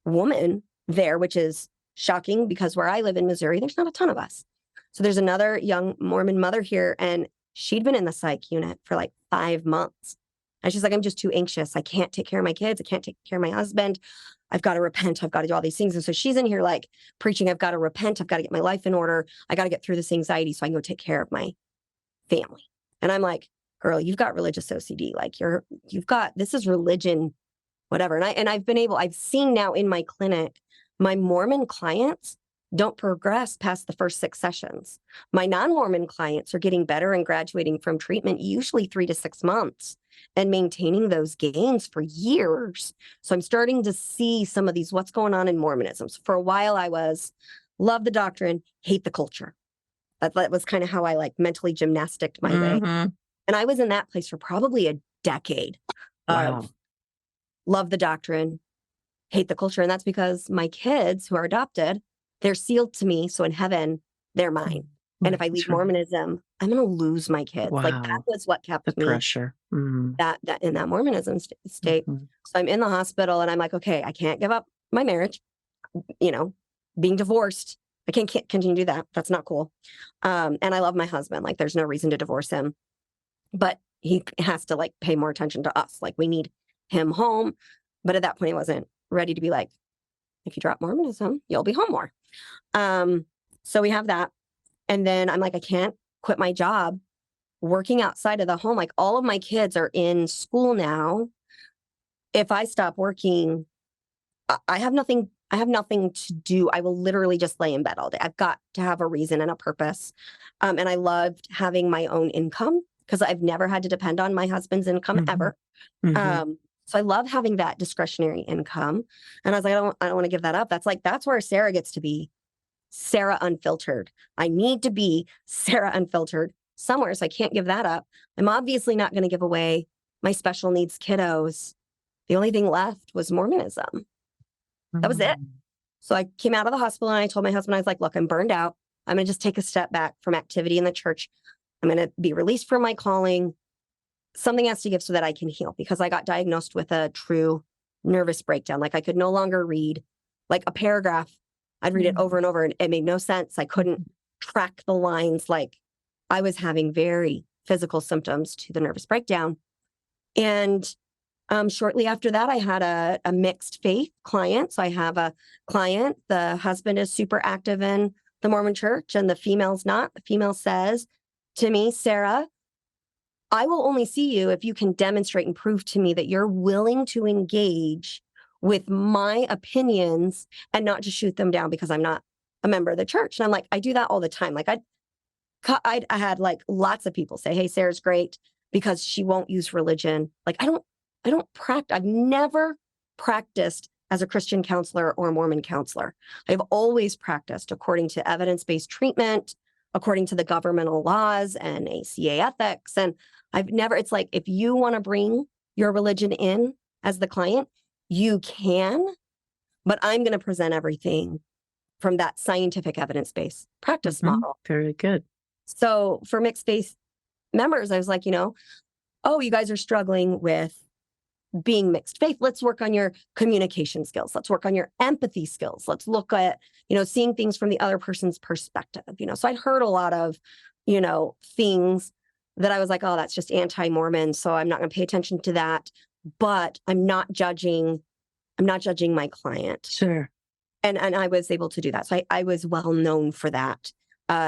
woman there, which is shocking because where I live in Missouri, there's not a ton of us. So there's another young Mormon mother here, and she'd been in the psych unit for like 5 months. And she's like, I'm just too anxious. I can't take care of my kids. I can't take care of my husband. I've got to repent. I've got to do all these things. And so she's in here like preaching, I've got to repent. I've got to get my life in order. I got to get through this anxiety so I can go take care of my family. And I'm like, girl, you've got religious OCD. Like this is religion, whatever. And I've seen now in my clinic, My Mormon clients don't progress past the first 6 sessions. My non-Mormon clients are getting better and graduating from treatment usually 3 to 6 months and maintaining those gains for years. So I'm starting to see some of these, what's going on in Mormonism. So for a while I was, love the doctrine, hate the culture. That was kind of how I like mentally gymnasticked my way. And I was in that place for probably a decade of love the doctrine, hate the culture. And that's because my kids who are adopted, they're sealed to me. So in heaven, they're mine. And if I leave Mormonism, I'm going to lose my kids. Like that was what kept the me pressure. that in that Mormonism state. So I'm in the hospital and I'm like, okay, I can't give up my marriage, being divorced. I can't continue to do that. That's not cool. And I love my husband. Like there's no reason to divorce him, but he has to like pay more attention to us. Like we need him home. But at that point, I wasn't ready to be like, if you drop Mormonism, you'll be home more. So we have that. And then I'm like, I can't quit my job working outside of the home. Like all of my kids are in school now. If I stop working, I have nothing to do. I will literally just lay in bed all day. I've got to have a reason and a purpose. And I loved having my own income because I've never had to depend on my husband's income ever. So I love having that discretionary income. And I was like, I don't want to give that up. That's where Sarah gets to be Sarah Unfiltered. I need to be Sarah Unfiltered somewhere. So I can't give that up. I'm obviously not going to give away my special needs kiddos. The only thing left was Mormonism. That was it. So I came out of the hospital and I told my husband, I was like, look, I'm burned out. I'm going to just take a step back from activity in the church. I'm going to be released from my calling. Something has to give so that I can heal, because I got diagnosed with a true nervous breakdown. Like I could no longer read like a paragraph. I'd read it over and over and it made no sense. I couldn't track the lines. Like I was having very physical symptoms to the nervous breakdown. And shortly after that, I had a mixed faith client. So I have a client, the husband is super active in the Mormon church and the female's not. The female says to me, Sarah, I will only see you if you can demonstrate and prove to me that you're willing to engage with my opinions and not just shoot them down because I'm not a member of the church. And I'm like, I do that all the time. Like I had like lots of people say, hey, Sarah's great because she won't use religion. Like I don't practice. I've never practiced as a Christian counselor or a Mormon counselor. I've always practiced according to evidence-based treatment, according to the governmental laws and ACA ethics. And it's like, if you want to bring your religion in as the client, you can, but I'm going to present everything from that scientific evidence-based practice model. Very good. So for mixed faith members, I was like, oh, you guys are struggling with being mixed faith. Let's work on your communication skills. Let's work on your empathy skills. Let's look at, seeing things from the other person's perspective. So I'd heard a lot of, things that I was like, oh, that's just anti-Mormon. So I'm not going to pay attention to that. But I'm not judging my client. Sure. And I was able to do that. So I was well known for that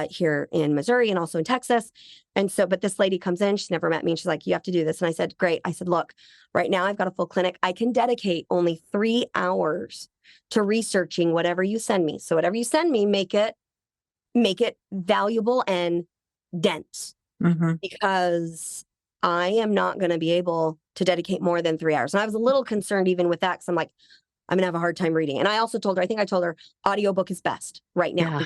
here in Missouri and also in Texas. And so, but this lady comes in, she's never met me, and she's like, you have to do this. And I said, great. I said, look, right now I've got a full clinic. I can dedicate only 3 hours to researching whatever you send me. So whatever you send me, make it valuable and dense, because I am not going to be able to dedicate more than 3 hours. And I was a little concerned even with that, because I'm like, I'm going to have a hard time reading. And I also told her, I think I told her audiobook is best right now. Yeah.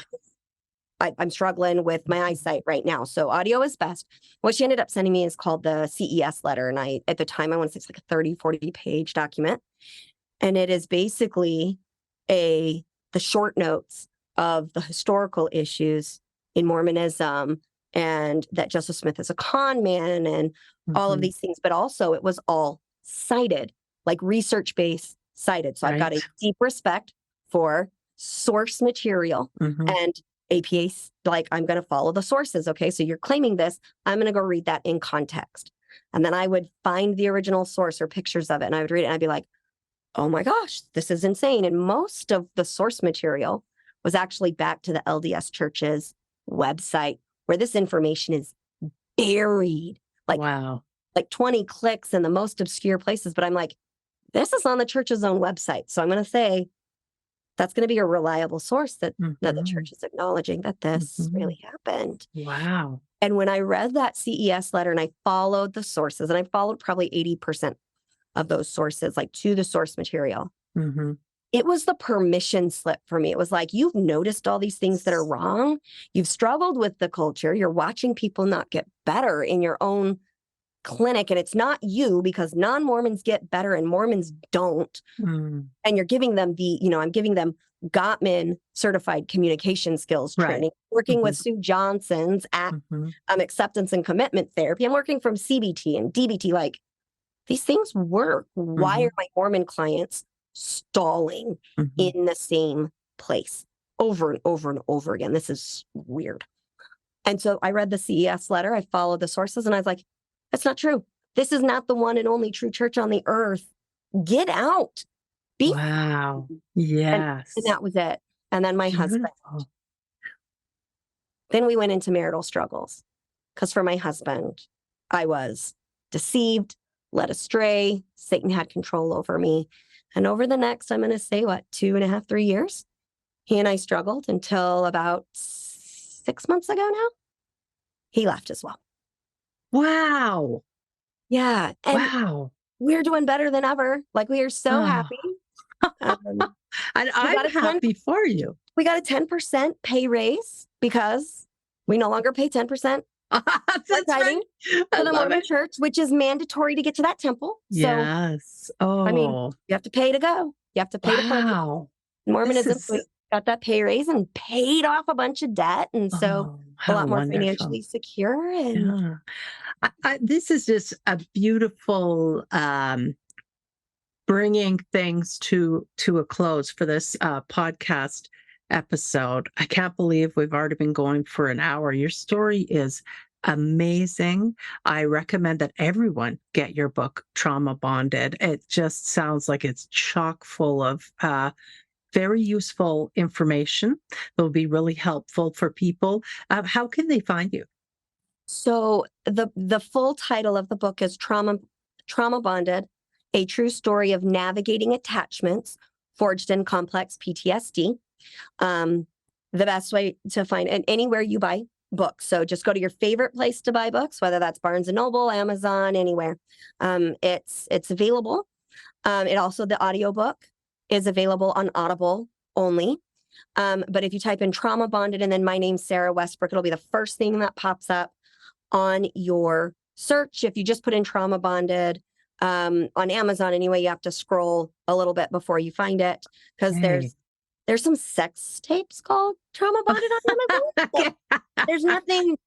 I'm struggling with my eyesight right now. So audio is best. What she ended up sending me is called the CES letter. And at the time, I want to say it's like a 30, 40 page document. And it is basically the short notes of the historical issues in Mormonism, and that Joseph Smith is a con man and all of these things. But also it was all cited, like research-based cited. So I've got a deep respect for source material and APA, like I'm going to follow the sources. Okay, so you're claiming this, I'm going to go read that in context. And then I would find the original source or pictures of it, and I would read it and I'd be like, oh my gosh, this is insane. And most of the source material was actually back to the LDS Church's website, where this information is buried. Like 20 clicks in the most obscure places. But I'm like, this is on the church's own website. So I'm going to say, that's going to be a reliable source that the Mhm. church is acknowledging that this really happened. Wow. And when I read that CES letter and I followed the sources, and I followed probably 80% of those sources, like to the source material, Mm-hmm. it was the permission slip for me. It was like, you've noticed all these things that are wrong. You've struggled with the culture. You're watching people not get better in your own clinic. And it's not you, because non-Mormons get better and Mormons don't. Mm. And you're giving them I'm giving them Gottman certified communication skills Right. training, working with Sue Johnson's acceptance and commitment therapy. I'm working from CBT and DBT. Like, these things work. Why are my Mormon clients stalling in the same place over and over and over again? This is weird. And so I read the CES letter. I followed the sources and I was like, that's not true. This is not the one and only true church on the earth. Get out. Wow. Yes. And that was it. And then my husband, Beautiful. then we went into marital struggles. Because for my husband, I was deceived, led astray. Satan had control over me. And over the next, I'm going to say, 2.5, 3 years, he and I struggled until about 6 months ago now. He left as well. Wow. Yeah. And Wow. we're doing better than ever. Like, we are so happy. And I'm happy for you. We got a 10% pay raise because we no longer pay 10%. That's right. For the Mormon church, which is mandatory to get to that temple. Yes. So, I mean, you have to pay to go. You have to pay to play. Mormonism got that pay raise and paid off a bunch of debt. And so a lot more financially secure. And this is just a beautiful bringing things to a close for this podcast episode. I can't believe we've already been going for an hour. Your story is amazing. I recommend that everyone get your book, Trauma Bonded. It just sounds like it's chock full of very useful information that will be really helpful for people. How can they find you? So the full title of the book is Trauma Bonded, a true story of navigating attachments forged in complex PTSD. The best way to find it anywhere you buy books. So just go to your favorite place to buy books, whether that's Barnes and Noble, Amazon, anywhere. It's available. It also, the audiobook is available on Audible only. But if you type in Trauma Bonded and then my name's Sarah Westbrook, it'll be the first thing that pops up on your search. If you just put in Trauma Bonded on Amazon anyway, you have to scroll a little bit before you find it, because there's some sex tapes called Trauma Bonded on Amazon. So there's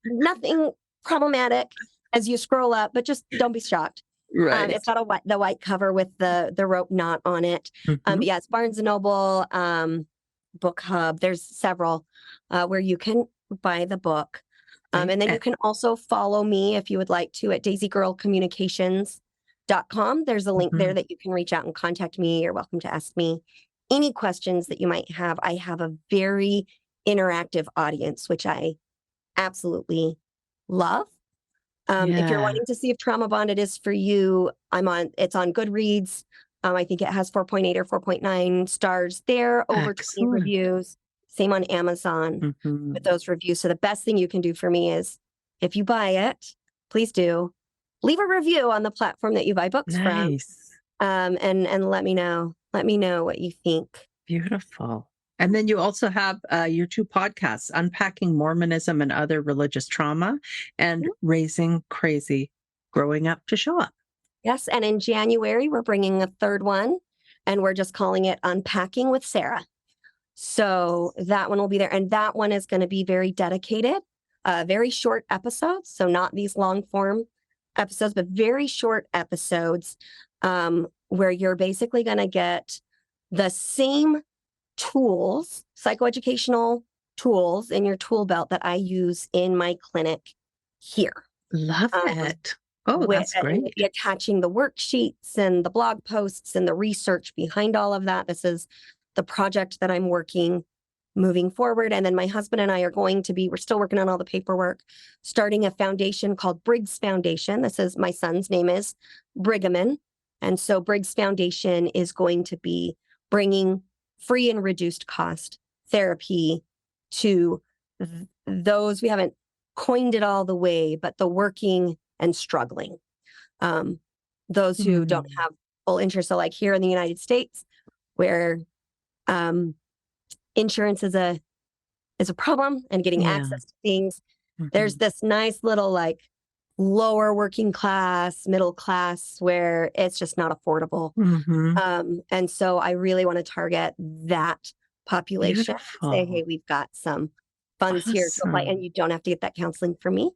nothing problematic as you scroll up, but just don't be shocked. Right. It's got the white cover with the rope knot on it. But yeah, it's Barnes and Noble, Book Hub. There's several where you can buy the book. And then you can also follow me if you would like to at daisygirlcommunications.com. There's a link there that you can reach out and contact me. You're welcome to ask me any questions that you might have. I have a very interactive audience, which I absolutely love. If you're wanting to see if Trauma Bonded is for you, it's on Goodreads. I think it has 4.8 or 4.9 stars there, over 20 reviews. Same on Amazon with those reviews. So the best thing you can do for me is, if you buy it, please do leave a review on the platform that you buy books from. And let me know. Let me know what you think. Beautiful. And then you also have your 2 podcasts, Unpacking Mormonism and Other Religious Trauma, and Raising Crazy, Growing Up to Show Up. Yes. And in January, we're bringing a 3rd one, and we're just calling it Unpacking with Sarah. So that one will be there. And that one is going to be very dedicated, very short episodes. So not these long form episodes, but very short episodes where you're basically going to get the same tools, psychoeducational tools in your tool belt that I use in my clinic here. Love it. Oh, that's great. Attaching the worksheets and the blog posts and the research behind all of that. This is the project that I'm working moving forward. And then my husband and I are we're still working on all the paperwork, starting a foundation called Briggs Foundation. My son's name is Brigham. And so Briggs Foundation is going to be bringing free and reduced cost therapy to those, we haven't coined it all the way, but the working and struggling. Those who don't have full insurance. So like here in the United States, where insurance is a problem and getting access to things, there's this nice little like lower working class, middle class, where it's just not affordable. And so I really want to target that population. Say, hey, we've got some funds here to apply, and you don't have to get that counseling from me.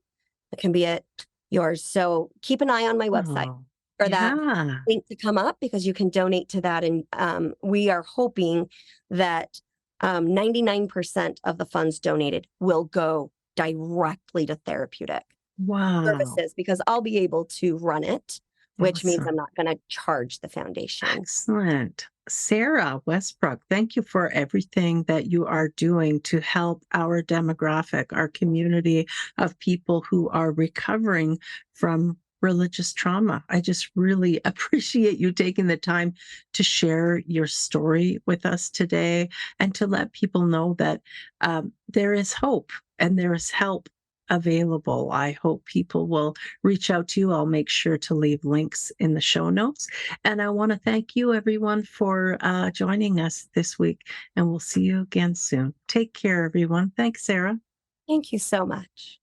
It can be at yours. So keep an eye on my website for that link to come up, because you can donate to that. And we are hoping that 99% of the funds donated will go directly to therapeutic services, because I'll be able to run it, which means I'm not going to charge the foundation. Excellent. Sarah Westbrook, thank you for everything that you are doing to help our demographic, our community of people who are recovering from religious trauma. I just really appreciate you taking the time to share your story with us today, and to let people know that there is hope and there is help available. I hope people will reach out to you. I'll make sure to leave links in the show notes. And I want to thank you, everyone, for joining us this week. And we'll see you again soon. Take care, everyone. Thanks, Sarah. Thank you so much.